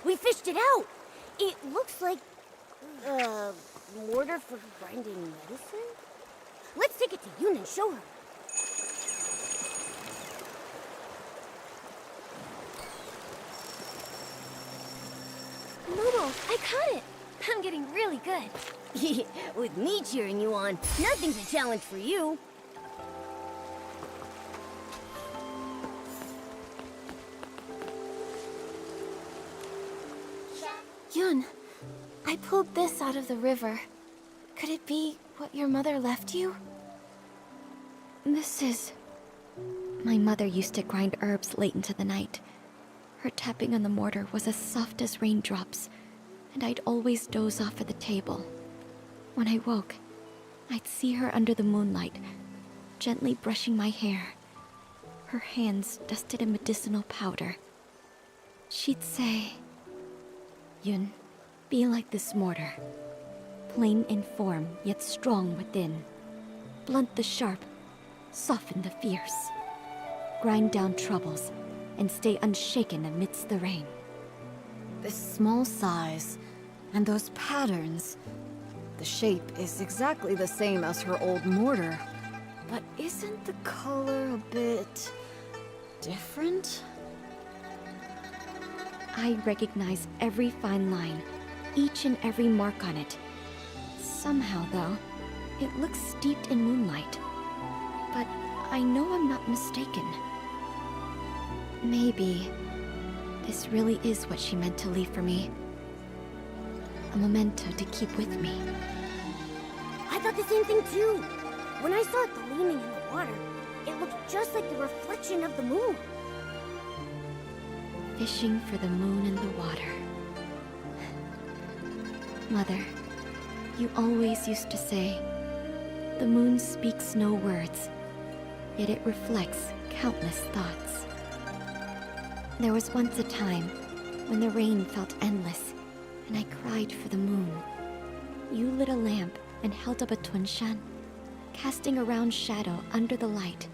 We fished it out! It looks like... mortar for grinding medicine? Let's take it to Yoon and show her. Moodle, I caught it! I'm getting really good. With me cheering you on, nothing's a challenge for you. Yoon, I pulled this out of the river. Could it be what your mother left you? This is... My mother used to grind herbs late into the night. Her tapping on the mortar was as soft as raindrops, and I'd always doze off at the table. When I woke, I'd see her under the moonlight, gently brushing my hair, her hands dusted in medicinal powder. She'd say, "Yun, be like this mortar. Plain in form, yet strong within. Blunt the sharp, soften the fierce. Grind down troubles, and stay unshaken amidst the rain." This small size, and those patterns. The shape is exactly the same as her old mortar. But isn't the color a bit... different? I recognize every fine line, each and every mark on it. Somehow, though, it looks steeped in moonlight. But I know I'm not mistaken. Maybe this really is what she meant to leave for me. A memento to keep with me. I thought the same thing too. When I saw it gleaming in the water, it looked just like the reflection of the moon. Fishing for the moon in the water. Mother, you always used to say, the moon speaks no words, yet it reflects countless thoughts. There was once a time when the rain felt endless, and I cried for the moon. You lit a lamp and held up a tunshan, casting a round shadow under the light.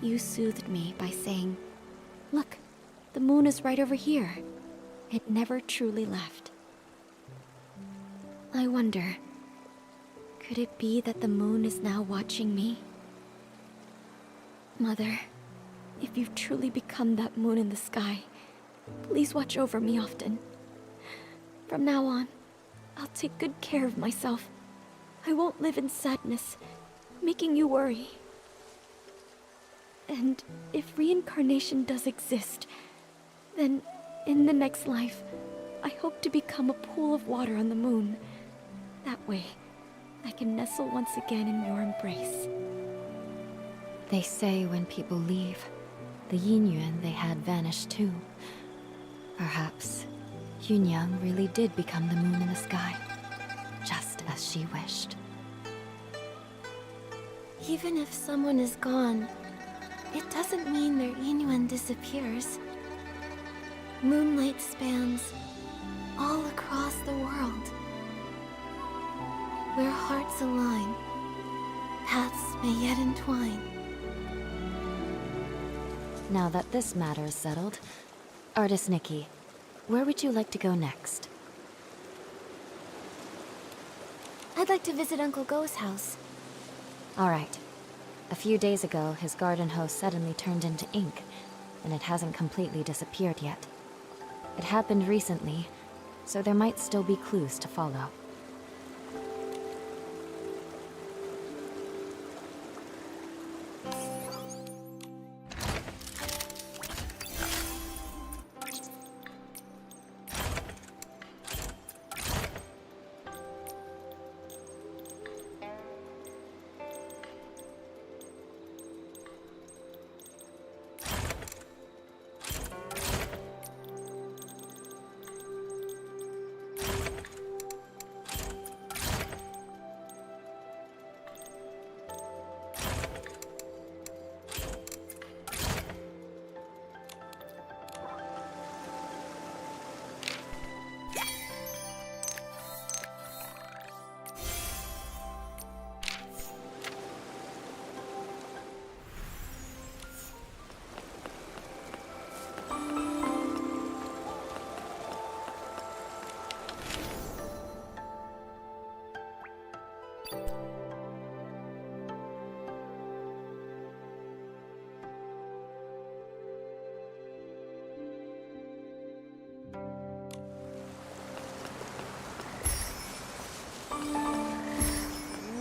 You soothed me by saying, "Look, the moon is right over here." It never truly left. I wonder, could it be that the moon is now watching me? Mother, if you've truly become that moon in the sky, please watch over me often. From now on, I'll take good care of myself. I won't live in sadness, making you worry. And if reincarnation does exist, then in the next life, I hope to become a pool of water on the moon. That way, I can nestle once again in your embrace. They say when people leave, The yin yuan they had vanished too. Perhaps Yunyang really did become the moon in the sky, just as she wished. Even if someone is gone, it doesn't mean their Inuan disappears. Moonlight spans all across the world. Where hearts align, paths may yet entwine. Now that this matter is settled, Artist NIkki, where would you like to go next? I'd like to visit Uncle Go's house. All right. A few days ago, his garden hose suddenly turned into ink, and it hasn't completely disappeared yet. It happened recently, so there might still be clues to follow.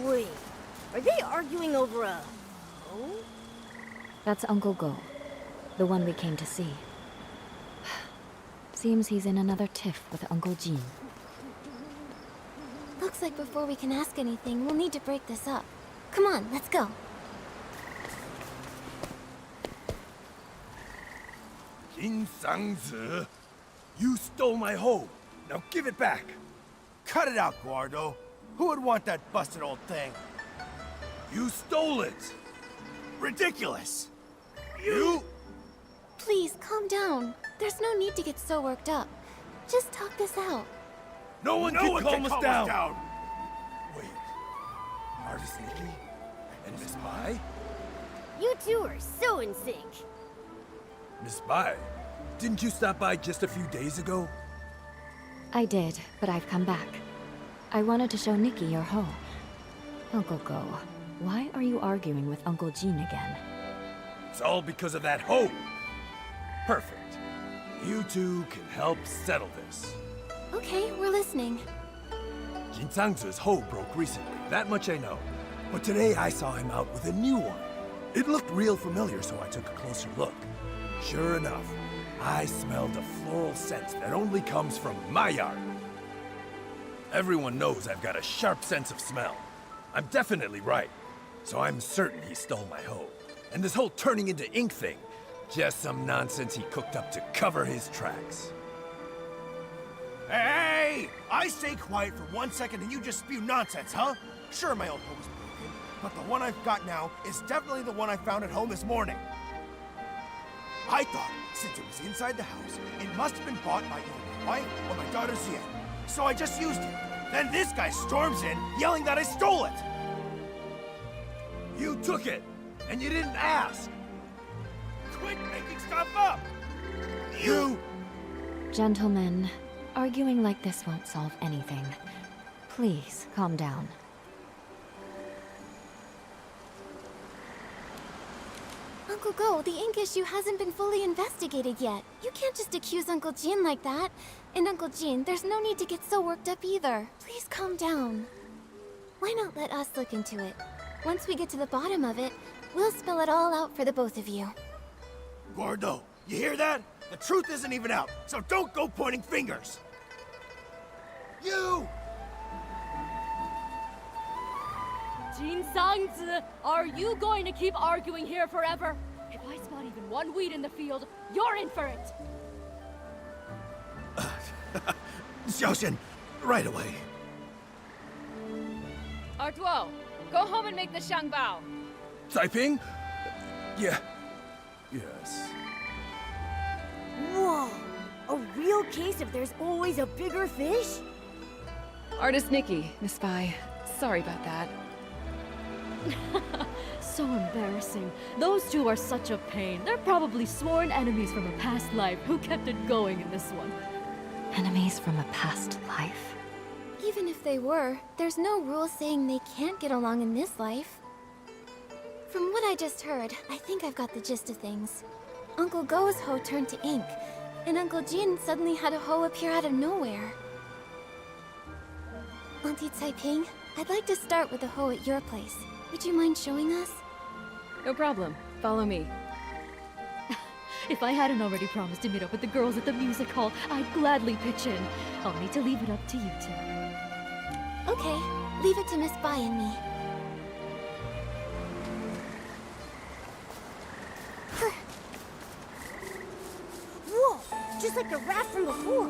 Wait, are they arguing over a... hoe? That's Uncle Go, the one we came to see. Seems he's in another tiff with Uncle Jin. Looks like before we can ask anything, we'll need to break this up. Come on, let's go. Jin Sangzi, you stole my hoe. Now give it back. Cut it out, Guardo. Who would want that busted old thing? You stole it. Ridiculous! You? Please, calm down. There's no need to get so worked up. Just talk this out. No one can calm us down. Wait. Artist NIkki? And Miss Bai? You two are so in sync. Miss Bai, didn't you stop by just a few days ago? I did, but I've come back. I wanted to show NIkki your hoe. Uncle Go, why are you arguing with Uncle Jin again? It's all because of that hoe. Perfect. You two can help settle this. Okay, we're listening. Jin Sangzi's hoe broke recently, that much I know. But today I saw him out with a new one. It looked real familiar, so I took a closer look. Sure enough, I smelled a floral scent that only comes from my yard. Everyone knows I've got a sharp sense of smell. I'm definitely right, so I'm certain he stole my hoe. And this whole turning into ink thing, just some nonsense he cooked up to cover his tracks. Hey! I stay quiet for 1 second and you just spew nonsense, huh? Sure, my old hoe was broken, but the one I've got now is definitely the one I found at home this morning. I thought, since it was inside the house, it must have been bought by either my wife or my daughter Zien. So I just used it. Then this guy storms in, yelling that I stole it! You took it, and you didn't ask. Quit making stuff up! You... Gentlemen, arguing like this won't solve anything. Please, calm down. Uncle Go, the ink issue hasn't been fully investigated yet. You can't just accuse Uncle Jin like that. And Uncle Jin, there's no need to get so worked up either. Please calm down. Why not let us look into it? Once we get to the bottom of it, we'll spell it all out for the both of you. Gordo, you hear that? The truth isn't even out, so don't go pointing fingers! You! Jin Sangzi, are you going to keep arguing here forever? If I spot even one weed in the field, you're in for it! Xiaoxian, right away. Artuo, go home and make the shangbao. Taiping? Yeah. Yes. Whoa! A real case of there's always a bigger fish? Artist Nikki, Miss Bai. Sorry about that. So embarrassing. Those two are such a pain. They're probably sworn enemies from a past life who kept it going in this one. Enemies from a past life? Even if they were, there's no rule saying they can't get along in this life. From what I just heard, I think I've got the gist of things. Uncle Go's hoe turned to ink, and Uncle Jin suddenly had a hoe appear out of nowhere. Auntie Taiping, I'd like to start with the hoe at your place. Would you mind showing us? No problem. Follow me. If I hadn't already promised to meet up with the girls at the music hall, I'd gladly pitch in. I'll need to leave it up to you two. Okay, leave it to Miss Bai and me. Whoa! Just like the raft from before.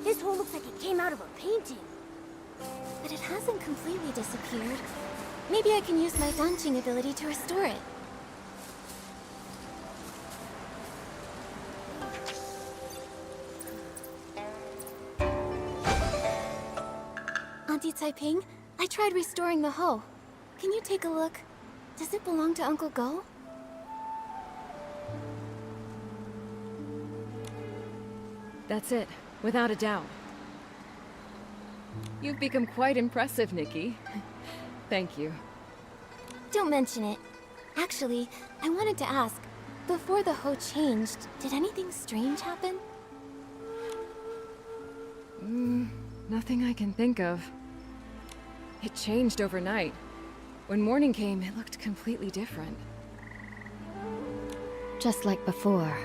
This hole looks like it came out of a painting. But it hasn't completely disappeared. Maybe I can use my dancing ability to restore it. Auntie Taiping, I tried restoring the hoe. Can you take a look? Does it belong to Uncle Go? That's it, without a doubt. You've become quite impressive, Nikki. Thank you. Don't mention it. Actually, I wanted to ask, before the hoe changed, did anything strange happen? Nothing I can think of. It changed overnight. When morning came, it looked completely different. Just like before,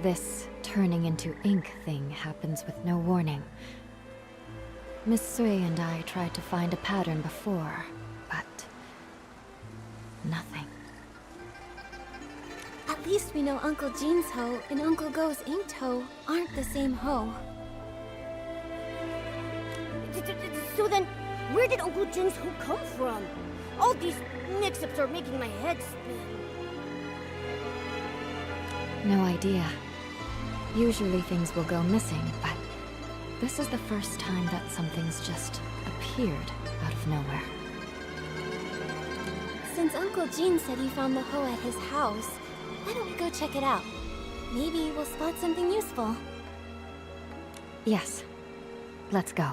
this turning into ink thing happens with no warning. Miss Sui and I tried to find a pattern before, but nothing. At least we know Uncle Jean's hoe and Uncle Go's inked hoe aren't the same hoe. So then, where did Uncle Jin's hoe come from? All these mix-ups are making my head spin. No idea. Usually things will go missing, but this is the first time that something's just appeared out of nowhere. Since Uncle Jean said he found the hoe at his house, why don't we go check it out? Maybe we'll spot something useful. Yes. Let's go.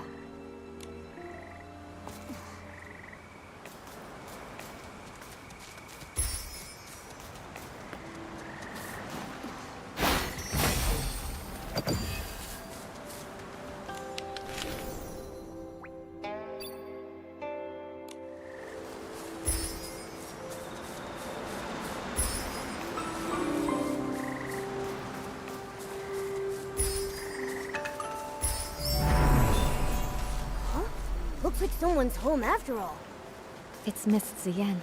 Looks like someone's home after all. It's Miss Ziyan.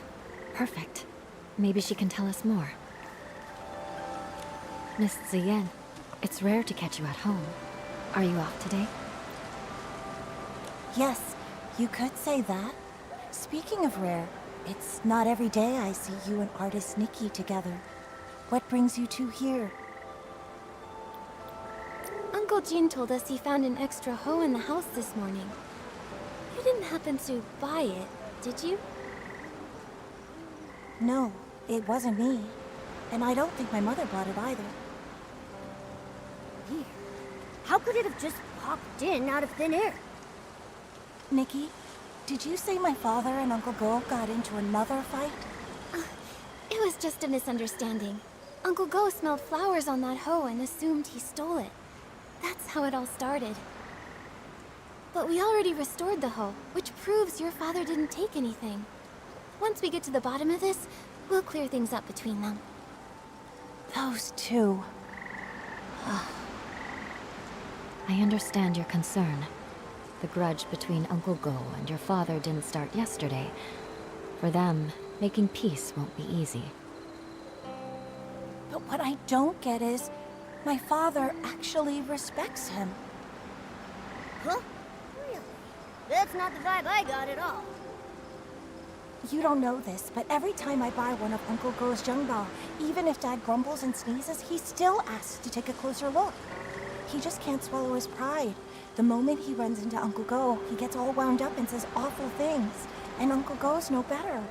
Perfect. Maybe she can tell us more. Miss Ziyan, it's rare to catch you at home. Are you off today? Yes, you could say that. Speaking of rare, it's not every day I see you and artist Nikki together. What brings you two here? Uncle Jean told us he found an extra hoe in the house this morning. You didn't happen to buy it, did you? No, it wasn't me. And I don't think my mother bought it either. Weird. How could it have just popped in out of thin air? Nikki, did you say my father and Uncle Go got into another fight? It was just a misunderstanding. Uncle Go smelled flowers on that hoe and assumed he stole it. That's how it all started. But we already restored the hoe, which proves your father didn't take anything. Once we get to the bottom of this, we'll clear things up between them. Those two. I understand your concern. The grudge between Uncle Go and your father didn't start yesterday. For them, making peace won't be easy. But what I don't get is, my father actually respects him. Huh? Really? That's not the vibe I got at all. You don't know this, but every time I buy one of Uncle Go's Jungbao, even if Dad grumbles and sneezes, he still asks to take a closer look. He just can't swallow his pride. The moment he runs into Uncle Go, he gets all wound up and says awful things. And Uncle Go's no better.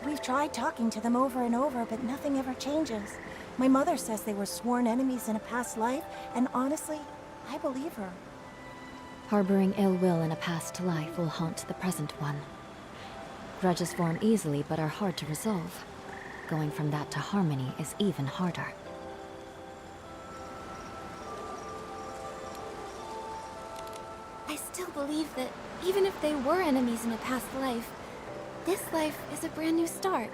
We've tried talking to them over and over, but nothing ever changes. My mother says they were sworn enemies in a past life, and honestly, I believe her. Harboring ill will in a past life will haunt the present one. Grudges form easily but are hard to resolve. Going from that to harmony is even harder. I still believe that even if they were enemies in a past life, this life is a brand new start.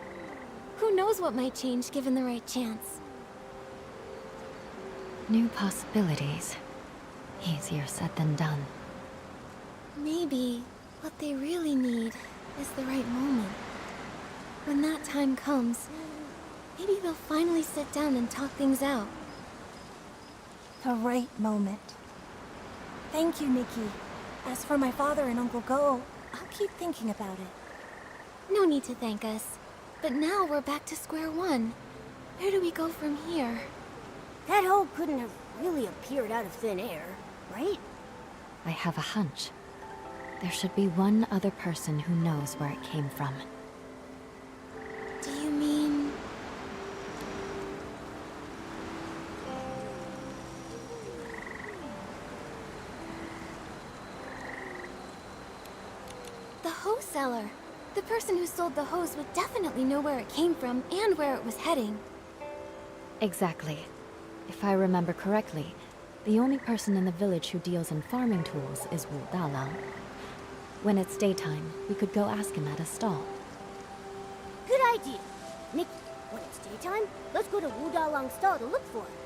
Who knows what might change given the right chance? New possibilities. Easier said than done. Maybe what they really need is the right moment. When that time comes, maybe they'll finally sit down and talk things out. The right moment. Thank you, Nikki. As for my father and Uncle Go, I'll keep thinking about it. No need to thank us. But now we're back to square one. Where do we go from here? That hole couldn't have really appeared out of thin air, right? I have a hunch. There should be one other person who knows where it came from. Do you mean... the hose seller? The person who sold the hose would definitely know where it came from and where it was heading. Exactly. If I remember correctly, the only person in the village who deals in farming tools is Wu Dalang. When it's daytime, we could go ask him at a stall. Good idea. Nikki, when it's daytime, let's go to Wu Dalang's stall to look for it.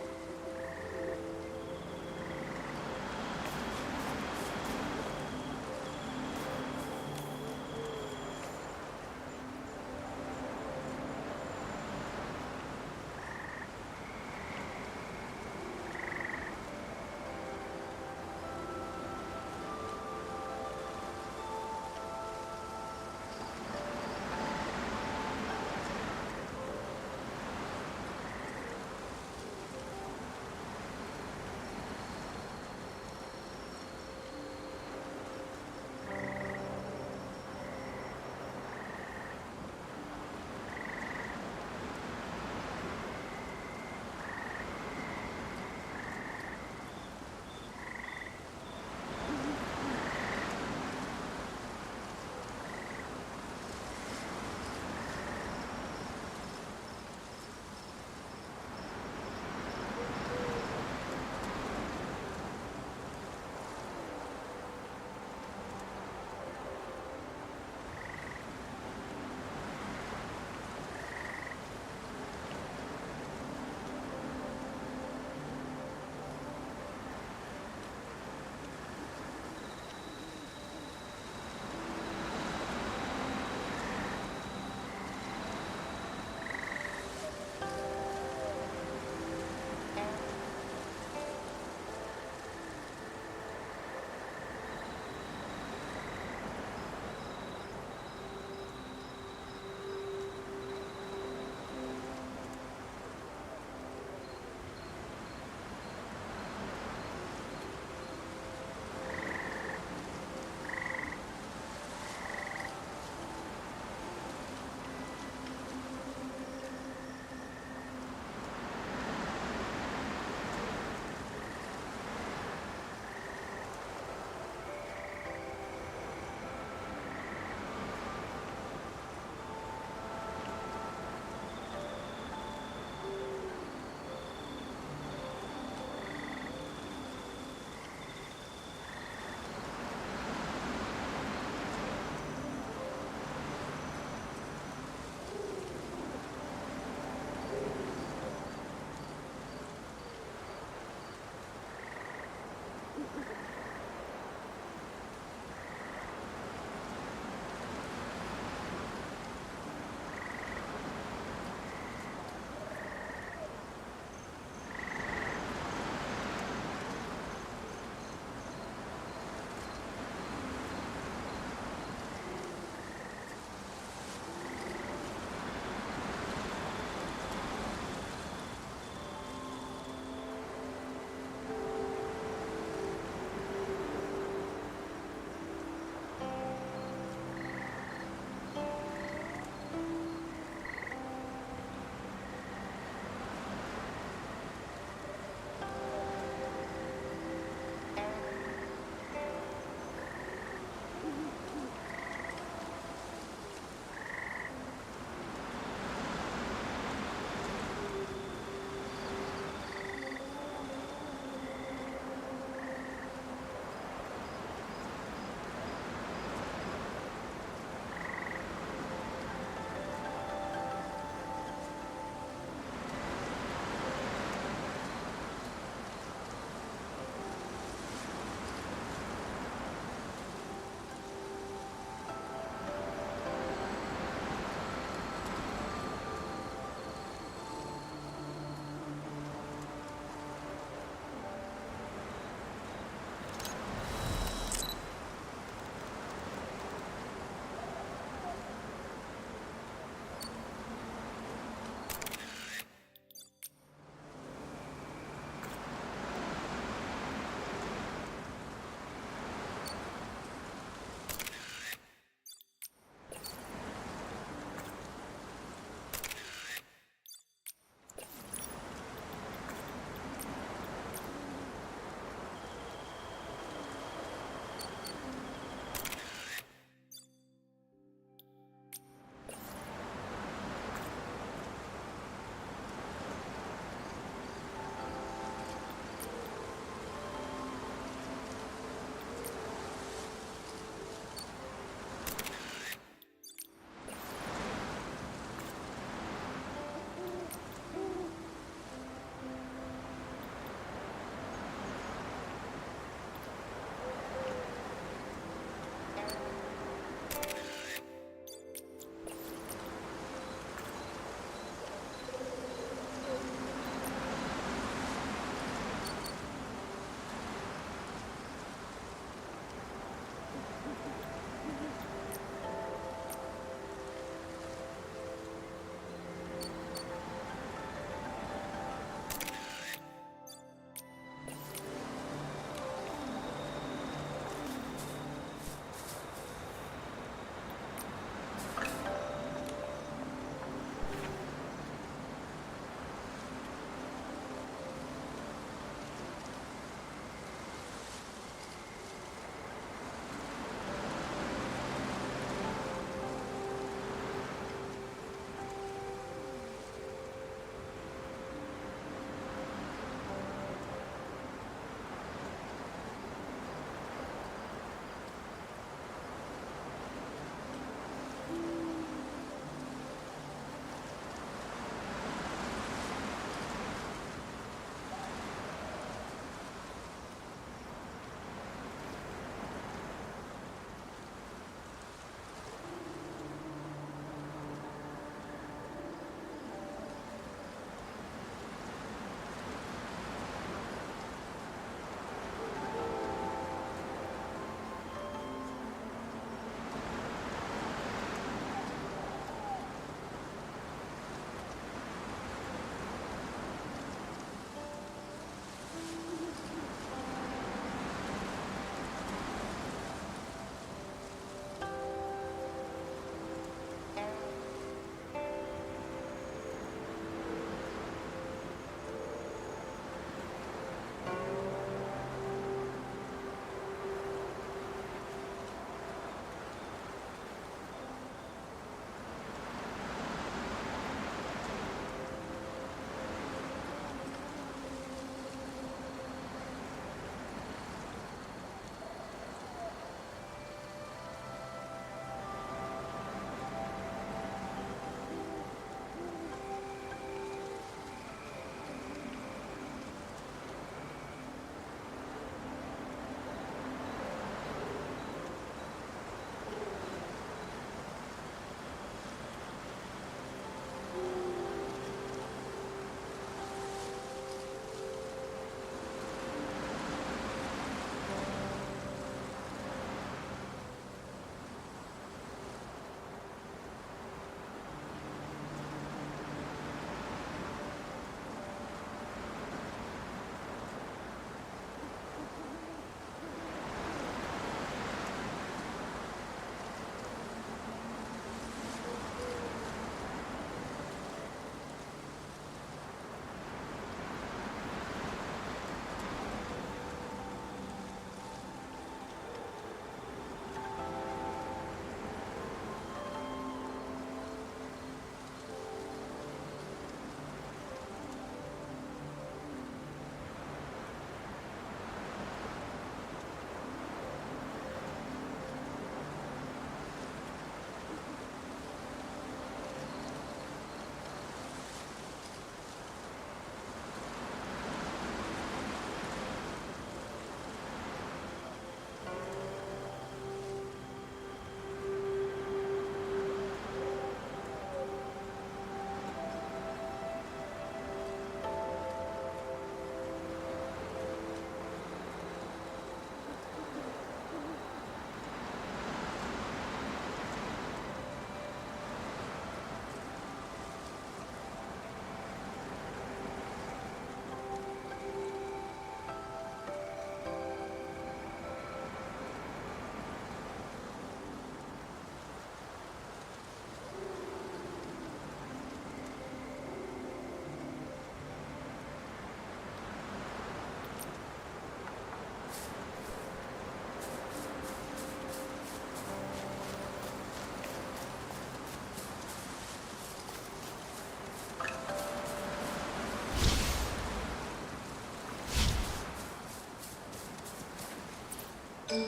Yup.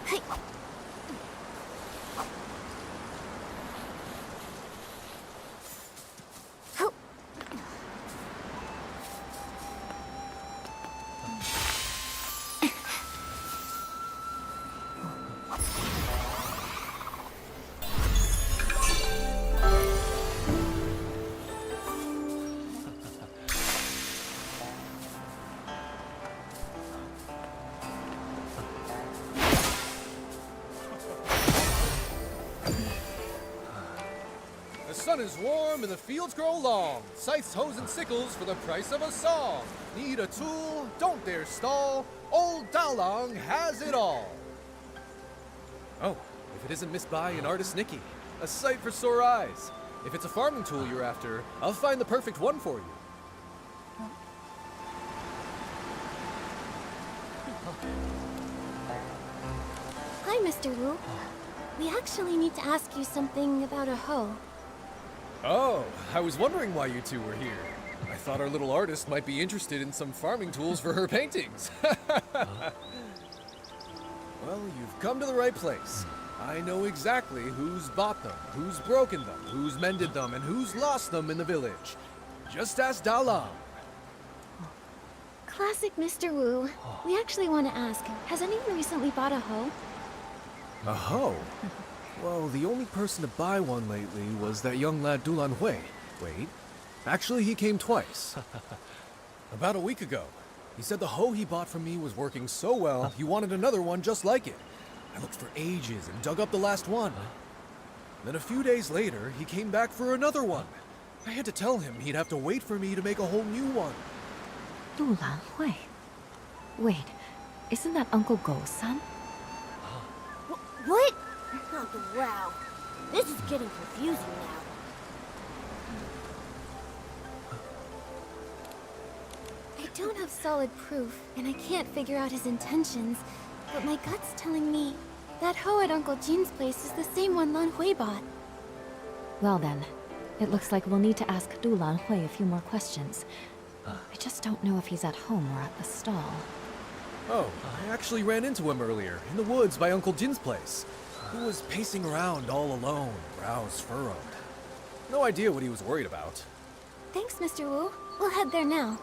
Hey. Ho. The sun is warm and the fields grow long. Scythes, hoes, and sickles for the price of a song. Need a tool? Don't dare stall. Old Dalong has it all. Oh, if it isn't Miss Bai and artist NIkki. A sight for sore eyes. If it's a farming tool you're after, I'll find the perfect one for you. Hi, Mr. Wu. We actually need to ask you something about a hoe. Oh, I was wondering why you two were here. I thought our little artist might be interested in some farming tools for her paintings. Well, you've come to the right place. I know exactly who's bought them, who's broken them, who's mended them, and who's lost them in the village. Just ask Dalam. Classic Mr. Wu. We actually want to ask, has anyone recently bought a hoe? A hoe? Well, the only person to buy one lately was that young lad Dulan Hui. Wait, actually he came twice. About a week ago. He said the hoe he bought from me was working so well, he wanted another one just like it. I looked for ages and dug up the last one. Then a few days later, he came back for another one. I had to tell him he'd have to wait for me to make a whole new one. Dulan Hui. Wait, isn't that Uncle Go's son? What? Wow. This is getting confusing now. I don't have solid proof, and I can't figure out his intentions, but my gut's telling me that hoe at Uncle Jin's place is the same one Lan Hui bought. Well then, it looks like we'll need to ask Dulan Hui a few more questions. I just don't know if he's at home or at the stall. Oh, I actually ran into him earlier, in the woods by Uncle Jin's place. He was pacing around all alone, brows furrowed. No idea what he was worried about. Thanks, Mr. Wu. We'll head there now.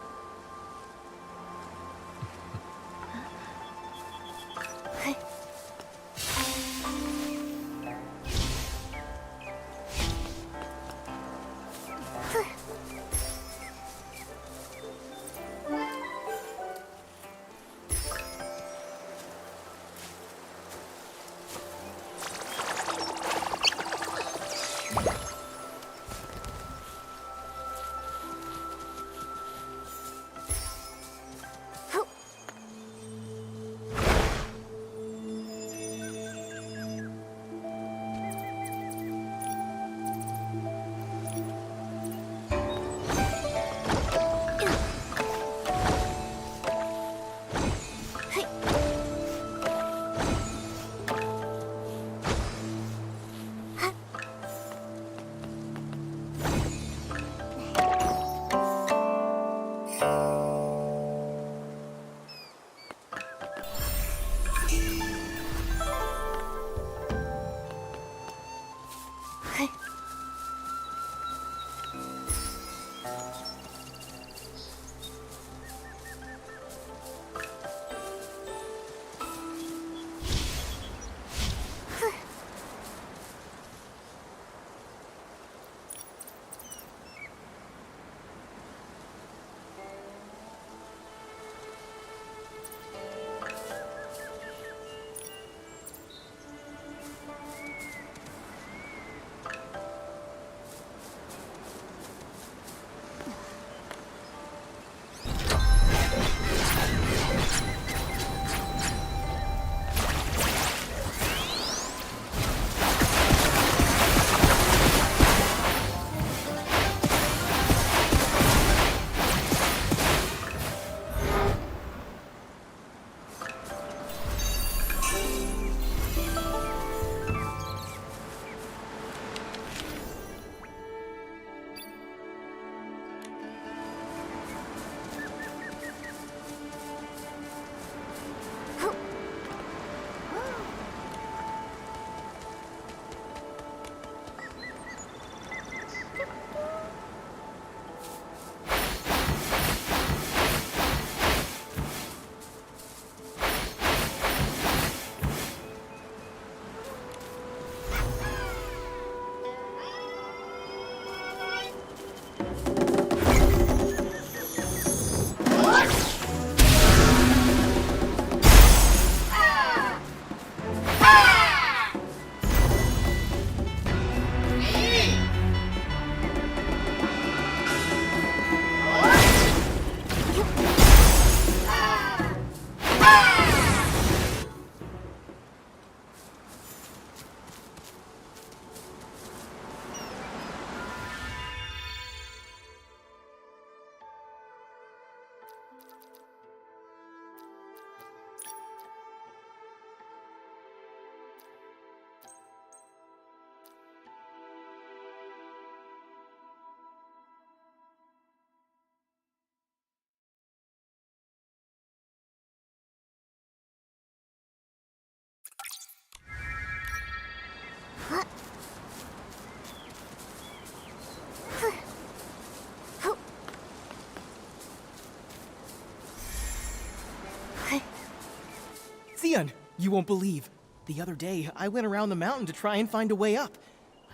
You won't believe. The other day, I went around the mountain to try and find a way up.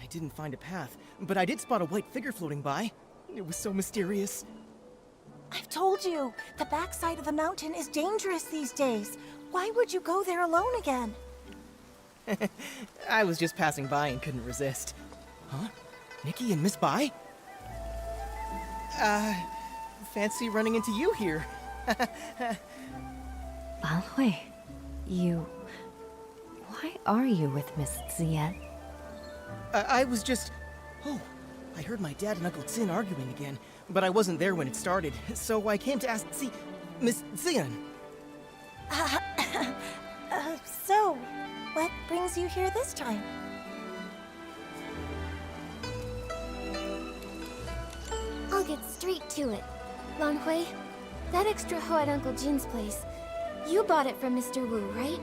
I didn't find a path, but I did spot a white figure floating by. It was so mysterious. I've told you, the backside of the mountain is dangerous these days. Why would you go there alone again? I was just passing by and couldn't resist. Huh? Nikki and Miss Bai? Fancy running into you here. Lanhui, you... Why are you with Miss Zian? I was just... Oh, I heard my dad and Uncle Zin arguing again, but I wasn't there when it started, so I came to ask... See, Miss Zian. So, what brings you here this time? I'll get straight to it. Lanhui, that extra hoe at Uncle Jin's place, you bought it from Mr. Wu, right?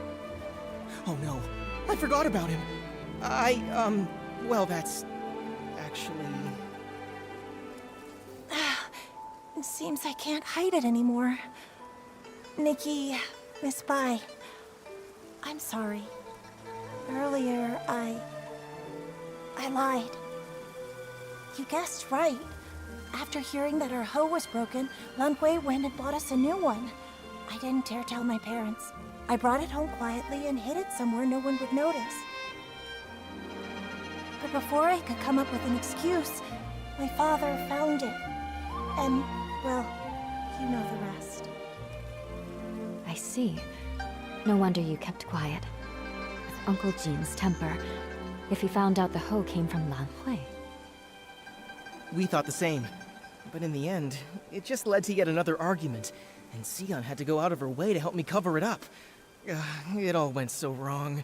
Oh no, I forgot about him. Well, that's... actually... It seems I can't hide it anymore. Nikki, Miss Bai, I'm sorry. Earlier, I lied. You guessed right. After hearing that our hoe was broken, Lanhui went and bought us a new one. I didn't dare tell my parents. I brought it home quietly and hid it somewhere no one would notice. But before I could come up with an excuse, my father found it. And, well, you know the rest. I see. No wonder you kept quiet. With Uncle Jin's temper, if he found out the hoe came from Lanhui. We thought the same. But in the end, it just led to yet another argument, and Sion had to go out of her way to help me cover it up. It all went so wrong.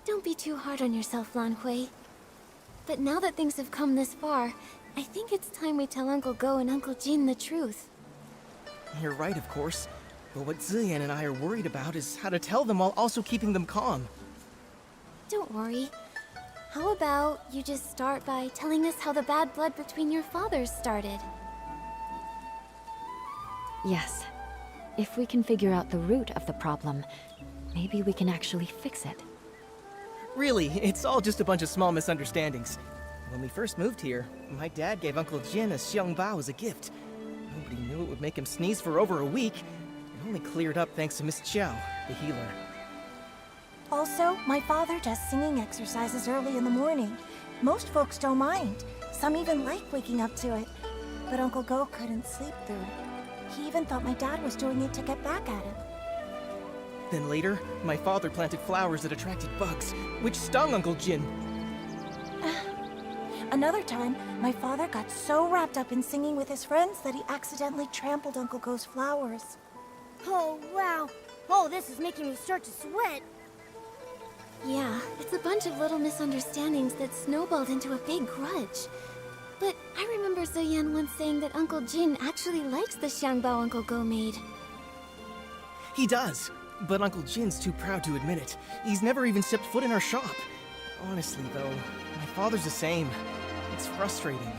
Don't be too hard on yourself, Lanhui. But now that things have come this far, I think it's time we tell Uncle Go and Uncle Jin the truth. You're right, of course. But what Ziyan and I are worried about is how to tell them while also keeping them calm. Don't worry. How about you just start by telling us how the bad blood between your fathers started? Yes. If we can figure out the root of the problem, maybe we can actually fix it. Really, it's all just a bunch of small misunderstandings. When we first moved here, my dad gave Uncle Jin a xiangbao as a gift. Nobody knew it would make him sneeze for over a week. It only cleared up thanks to Miss Chow, the healer. Also, my father does singing exercises early in the morning. Most folks don't mind. Some even like waking up to it. But Uncle Go couldn't sleep through it. He even thought my dad was doing it to get back at him. Then later, my father planted flowers that attracted bugs, which stung Uncle Jin. Another time, my father got so wrapped up in singing with his friends that he accidentally trampled Uncle Go's flowers. Oh, wow. Oh, this is making me start to sweat. Yeah, it's a bunch of little misunderstandings that snowballed into a big grudge. But I remember Ziyan once saying that Uncle Jin actually likes the xiangbao Uncle Go made. He does, but Uncle Jin's too proud to admit it. He's never even stepped foot in our shop. Honestly, though, my father's the same. It's frustrating.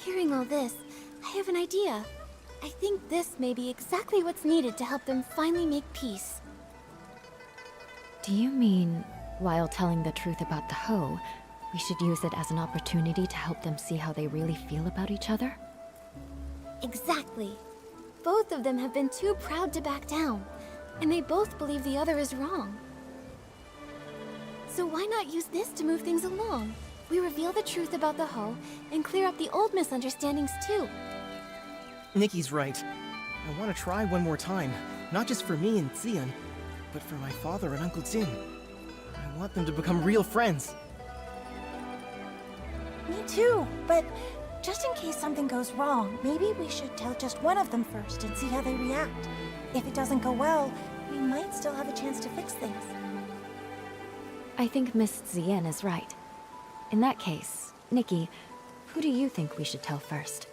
Hearing all this, I have an idea. I think this may be exactly what's needed to help them finally make peace. Do you mean, while telling the truth about the hoe, we should use it as an opportunity to help them see how they really feel about each other? Exactly. Both of them have been too proud to back down, and they both believe the other is wrong. So why not use this to move things along? We reveal the truth about the hoe and clear up the old misunderstandings too. Nikki's right. I want to try one more time, not just for me and Zian, but for my father and Uncle Jin. I want them to become real friends. Me too, but just in case something goes wrong, maybe we should tell just one of them first and see how they react. If it doesn't go well, we might still have a chance to fix things. I think Miss Zien is right. In that case, Nikki, who do you think we should tell first?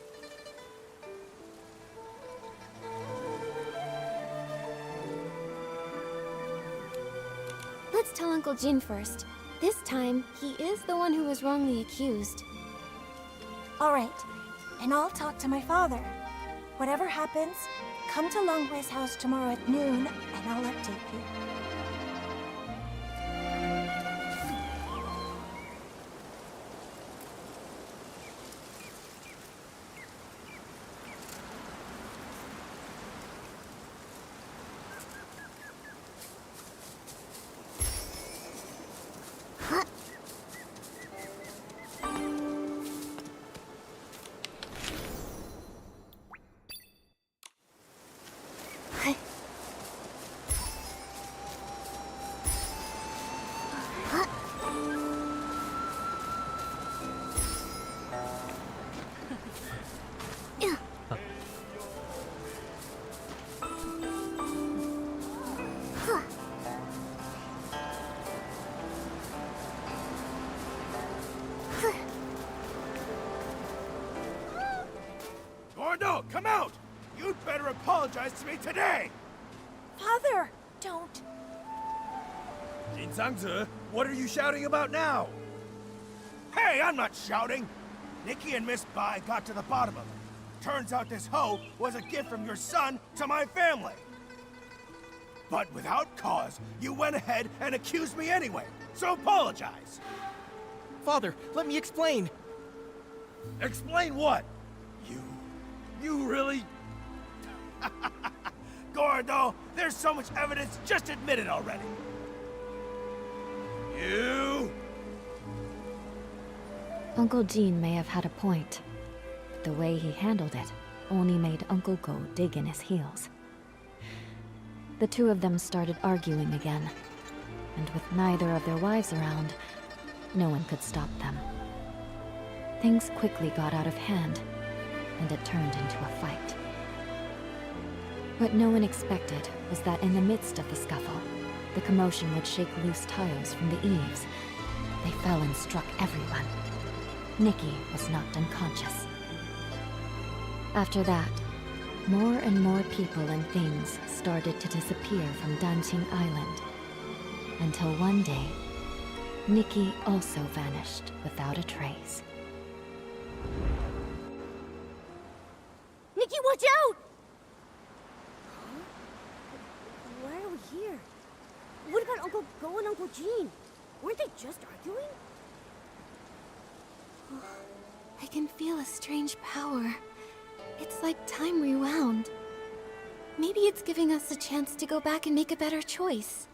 Let's tell Uncle Jin first. This time, he is the one who was wrongly accused. All right, and I'll talk to my father. Whatever happens, come to Longhui's house tomorrow at noon, and I'll update you. Gordo, come out! You'd better apologize to me today! Father, don't. Jin Zangzi, what are you shouting about now? Hey, I'm not shouting! Nikki and Miss Bai got to the bottom of it. Turns out this hoe was a gift from your son to my family. But without cause, you went ahead and accused me anyway, so apologize! Father, let me explain. Explain what? You really... Gordo, there's so much evidence, just admit it already. You... Uncle Jin may have had a point, but the way he handled it only made Uncle Go dig in his heels. The two of them started arguing again, and with neither of their wives around, no one could stop them. Things quickly got out of hand, and it turned into a fight. What no one expected was that in the midst of the scuffle, the commotion would shake loose tiles from the eaves. They fell and struck everyone. Nikki was knocked unconscious. After that, more and more people and things started to disappear from Danqing Island. Until one day, Nikki also vanished without a trace. Nikki, watch out! Huh? Why are we here? What about Uncle Go and Uncle Jin? Weren't they just arguing? I can feel a strange power. It's like time rewound. Maybe it's giving us a chance to go back and make a better choice.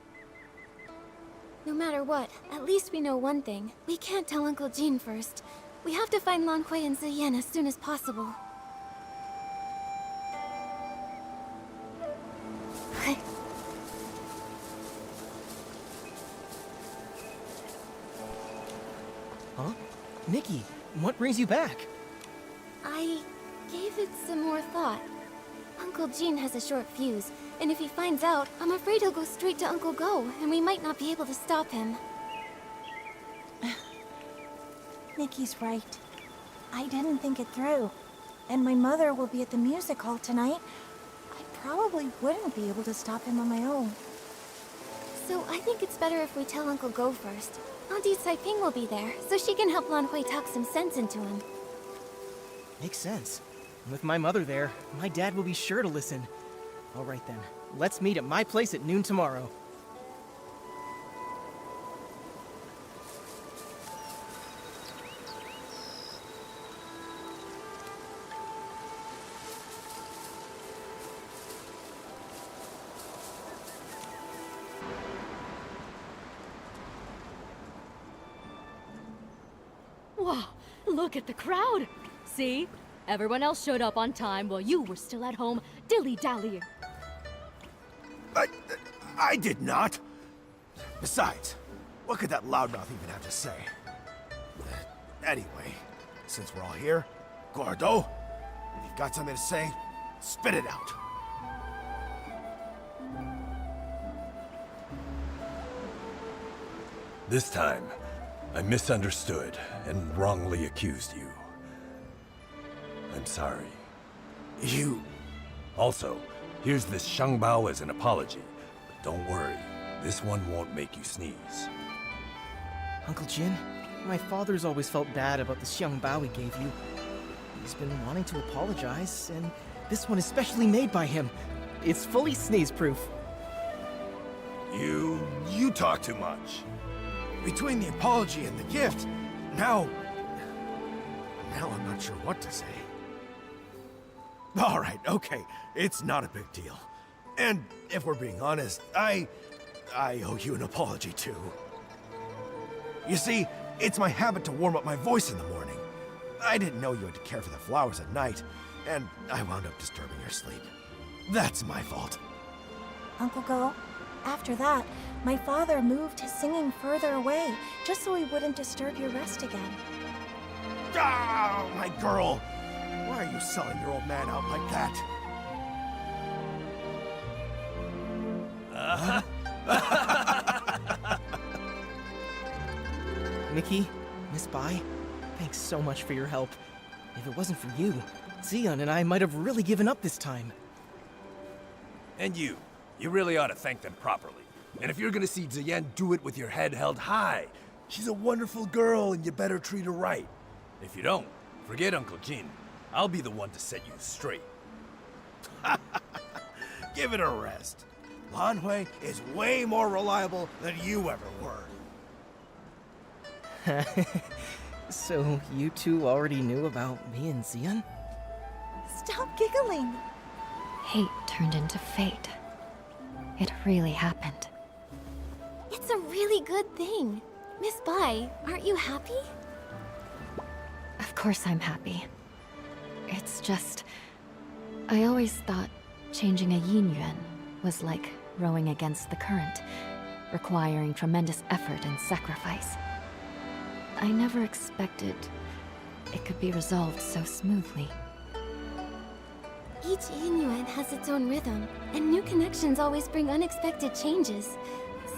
No matter what, at least we know one thing. We can't tell Uncle Jin first. We have to find Lan Hui and Ziyen as soon as possible. Huh? Nikki, what brings you back? I gave it some more thought. Uncle Jin has a short fuse, and if he finds out, I'm afraid he'll go straight to Uncle Go, and we might not be able to stop him. Nikki's right. I didn't think it through. And my mother will be at the music hall tonight. I probably wouldn't be able to stop him on my own. So I think it's better if we tell Uncle Go first. Auntie Saiping will be there, so she can help Lan Hui talk some sense into him. Makes sense. With my mother there, my dad will be sure to listen. All right then, let's meet at my place at noon tomorrow. Wow, look at the crowd! See? Everyone else showed up on time while you were still at home dilly-dallying. I did not. Besides, what could that loudmouth even have to say? Anyway, since we're all here, Gordo. If you've got something to say, spit it out. This time, I misunderstood and wrongly accused you. I'm sorry. You... Also, here's this Shangbao as an apology. But don't worry, this one won't make you sneeze. Uncle Jin, my father's always felt bad about the Xiangbao he gave you. He's been wanting to apologize, and this one is specially made by him. It's fully sneeze-proof. You talk too much. Between the apology and the gift, now I'm not sure what to say. All right, okay, it's not a big deal. And if we're being honest, I owe you an apology too. You see, it's my habit to warm up my voice in the morning. I didn't know you had to care for the flowers at night, and I wound up disturbing your sleep. That's my fault. Uncle Go, after that, my father moved his singing further away, just so he wouldn't disturb your rest again. Ah, my girl! Why are you selling your old man out like that? Nikki, Miss Bai, thanks so much for your help. If it wasn't for you, Xion and I might have really given up this time. And you really ought to thank them properly. And if you're gonna see Ziyan, do it with your head held high. She's a wonderful girl, and you better treat her right. If you don't, forget Uncle Jin. I'll be the one to set you straight. Give it a rest. Lan Hui is way more reliable than you ever were. So you two already knew about me and Xion? Stop giggling! Hate turned into fate. It really happened. It's a really good thing. Miss Bai, aren't you happy? Of course I'm happy. It's just... I always thought changing a yin yuan was like rowing against the current, requiring tremendous effort and sacrifice. I never expected it could be resolved so smoothly. Each yin yuan has its own rhythm, and new connections always bring unexpected changes.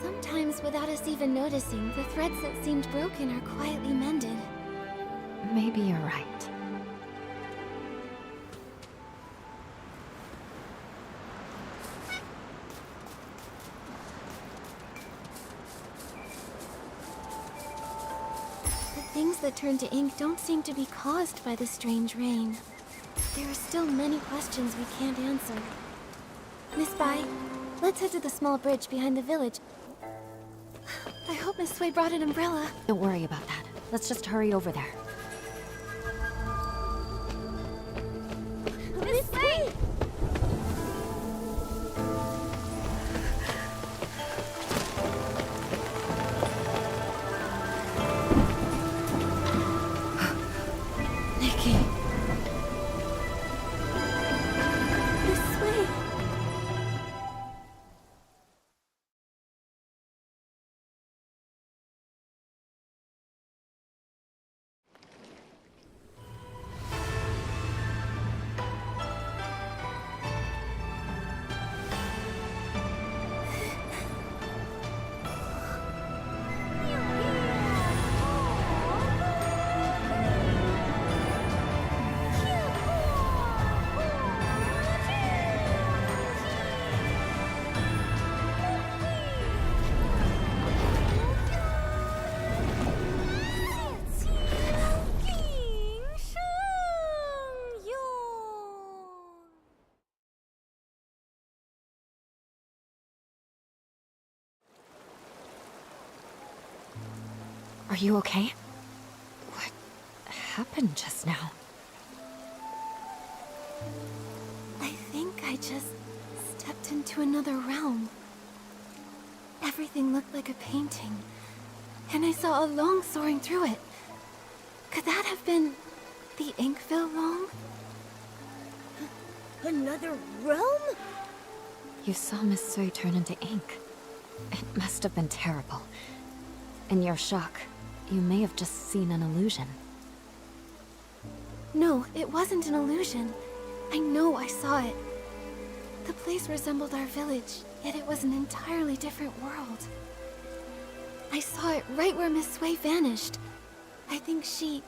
Sometimes, without us even noticing, the threads that seemed broken are quietly mended. Maybe you're right. The things that turn to ink don't seem to be caused by the strange rain. There are still many questions we can't answer. Miss Bai, let's head to the small bridge behind the village. I hope Miss Sui brought an umbrella. Don't worry about that. Let's just hurry over there. Miss Sui! Nikki! Miss Sui! Are you okay? What happened just now? I think I just stepped into another realm. Everything looked like a painting, and I saw a long soaring through it. Could that have been the Inkville Long? Another realm? You saw Miss Sui turn into ink. It must have been terrible. In your shock, you may have just seen an illusion. No, it wasn't an illusion. I know I saw it. The place resembled our village, yet it was an entirely different world. I saw it right where Miss Sway vanished. I think she,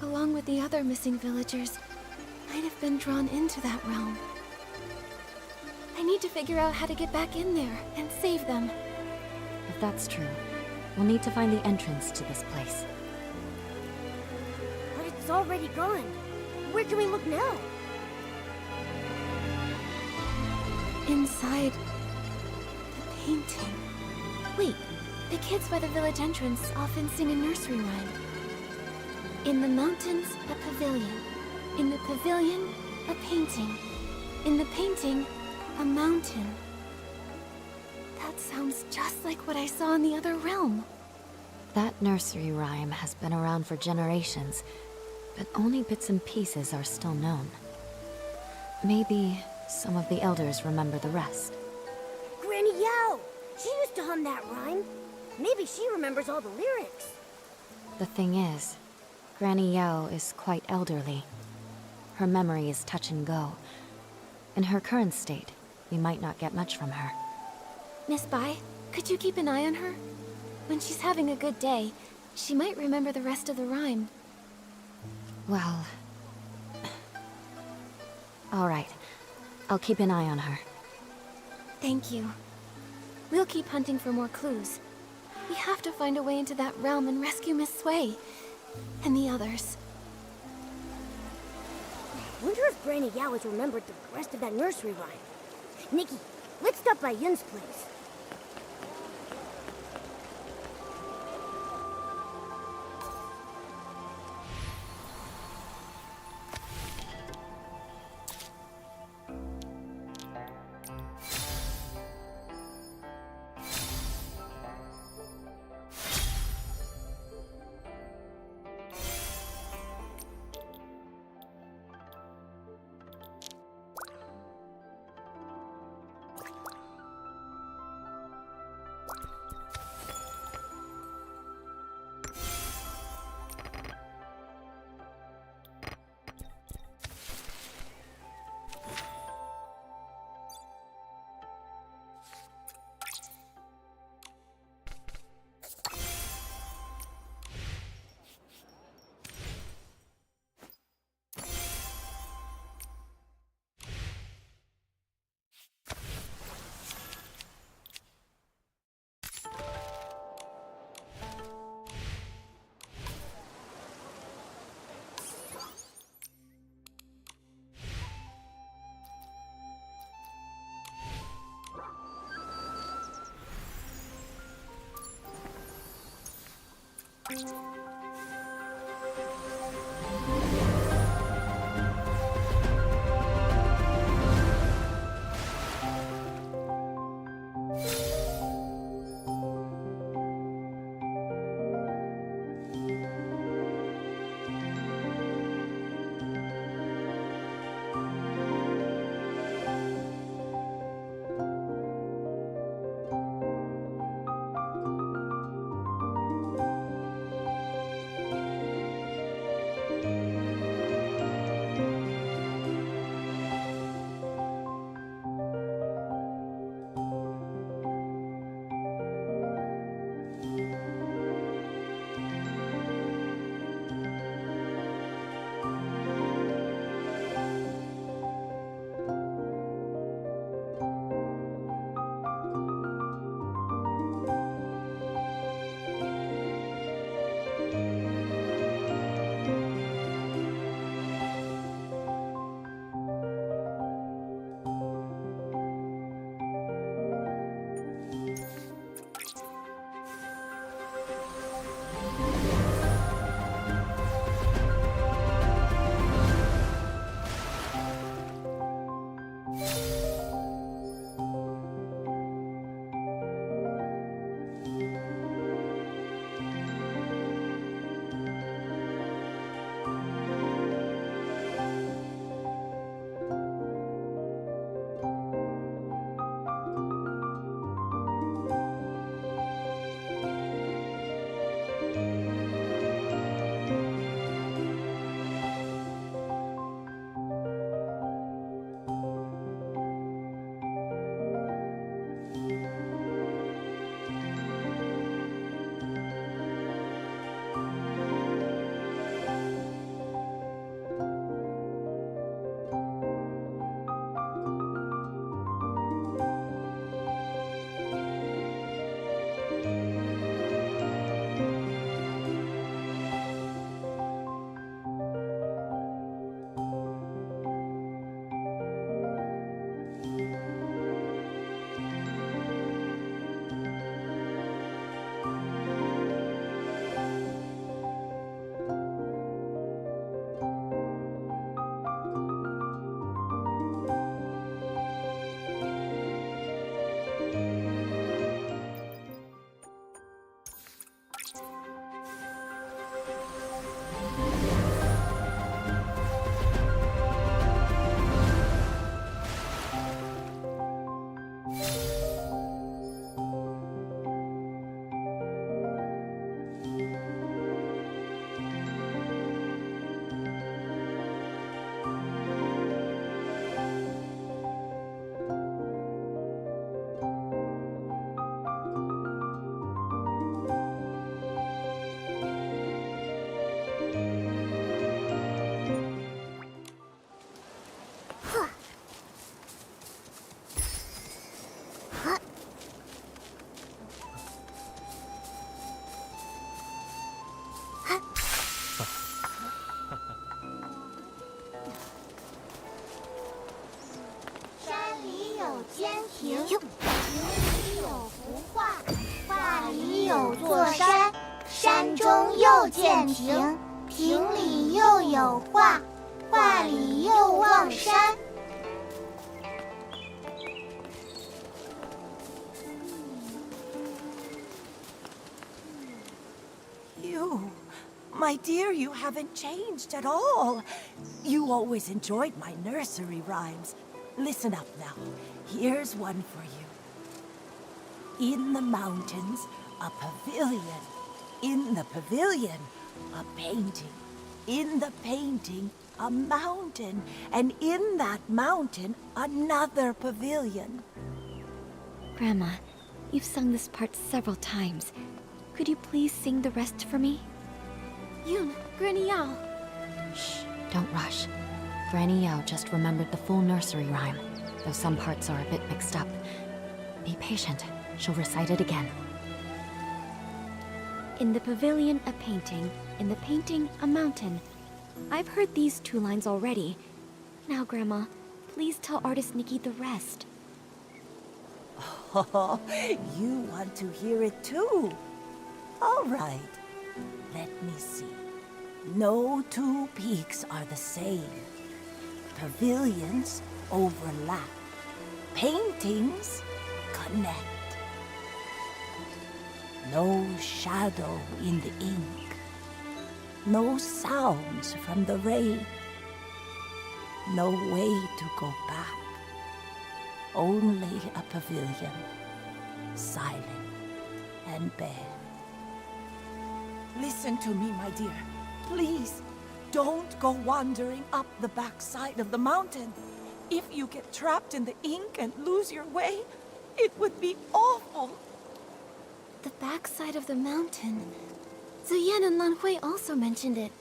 along with the other missing villagers, might have been drawn into that realm. I need to figure out how to get back in there and save them. If that's true, we'll need to find the entrance to this place. But it's already gone. Where can we look now? Inside the painting. Wait, the kids by the village entrance often sing a nursery rhyme. In the mountains, a pavilion. In the pavilion, a painting. In the painting, a mountain. That sounds just like what I saw in the other realm. That nursery rhyme has been around for generations, but only bits and pieces are still known. Maybe some of the elders remember the rest. Granny Yao! She used to hum that rhyme. Maybe she remembers all the lyrics. The thing is, Granny Yao is quite elderly. Her memory is touch and go. In her current state, we might not get much from her. Miss Bai, could you keep an eye on her? When she's having a good day, she might remember the rest of the rhyme. Well... all right. I'll keep an eye on her. Thank you. We'll keep hunting for more clues. We have to find a way into that realm and rescue Miss Sway. And the others. Wonder if Granny Yao has remembered the rest of that nursery rhyme. Nikki, let's stop by Yun's place. 间亭，亭里有幅画，画里有座山，山中又见亭，亭里又有画，画里又望山。You, my dear, you haven't changed at all. You always enjoyed my nursery rhymes. Listen up now. Here's one for you. In the mountains, a pavilion. In the pavilion, a painting. In the painting, a mountain. And in that mountain, another pavilion. Grandma, you've sung this part several times. Could you please sing the rest for me? Yun, Granny Yao. Shh, don't rush. Granny Yao just remembered the full nursery rhyme, though some parts are a bit mixed up. Be patient. She'll recite it again. In the pavilion, a painting. In the painting, a mountain. I've heard these 2 lines already. Now, Grandma, please tell artist Nikki the rest. Oh, you want to hear it too? All right. Let me see. No 2 peaks are the same. Pavilions overlap. Paintings connect. No shadow in the ink. No sounds from the rain. No way to go back. Only a pavilion, silent and bare. Listen to me, my dear. Please, don't go wandering up the backside of the mountain. If you get trapped in the ink and lose your way, it would be awful. The backside of the mountain. Zuyan and Lan Hui also mentioned it.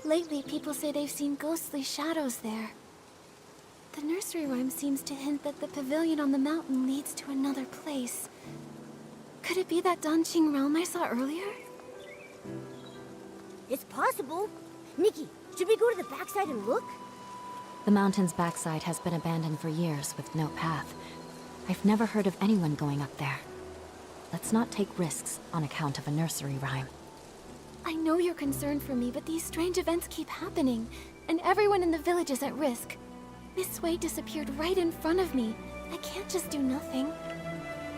Lately, people say they've seen ghostly shadows there. The nursery rhyme seems to hint that the pavilion on the mountain leads to another place. Could it be that Danqing realm I saw earlier? It's possible. Nikki, should we go to the backside and look? The mountain's backside has been abandoned for years with no path. I've never heard of anyone going up there. Let's not take risks on account of a nursery rhyme. I know you're concerned for me, but these strange events keep happening, and everyone in the village is at risk. Miss Wei disappeared right in front of me. I can't just do nothing.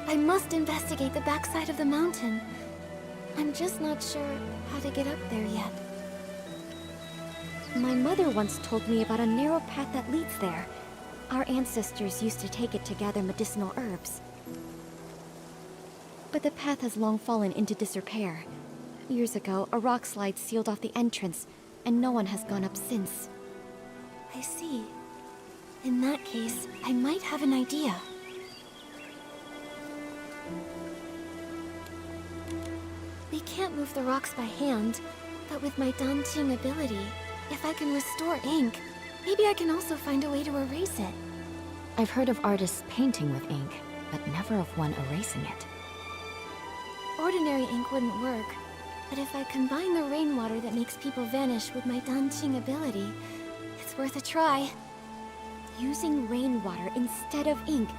I must investigate the backside of the mountain. I'm just not sure how to get up there yet. My mother once told me about a narrow path that leads there. Our ancestors used to take it to gather medicinal herbs. But the path has long fallen into disrepair. Years ago, a rock slide sealed off the entrance, and no one has gone up since. I see. In that case, I might have an idea. We can't move the rocks by hand, but with my Danqing ability, if I can restore ink, maybe I can also find a way to erase it. I've heard of artists painting with ink, but never of one erasing it. Ordinary ink wouldn't work, but if I combine the rainwater that makes people vanish with my Danqing ability, it's worth a try. Using rainwater instead of ink,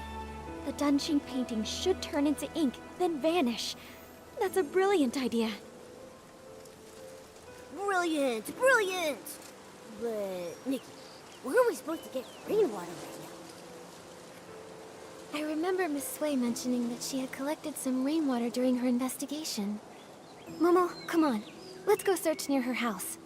the Danqing painting should turn into ink, then vanish. That's a brilliant idea. Brilliant, brilliant! But, Nikki, where are we supposed to get rainwater right now? I remember Miss Sui mentioning that she had collected some rainwater during her investigation. Momo, come on. Let's go search near her house.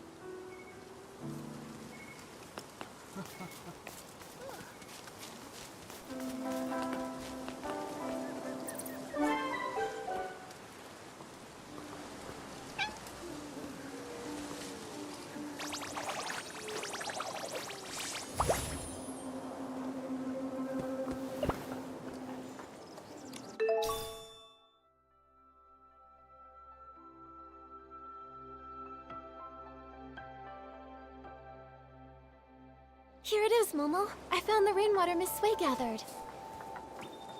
Here it is, Momo. I found the rainwater Miss Sui gathered.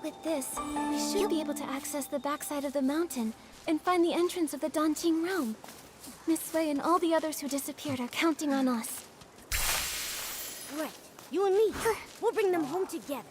With this, we should be able to access the backside of the mountain and find the entrance of the Danqing realm. Miss Sui and all the others who disappeared are counting on us. Right, you and me. We'll bring them home together.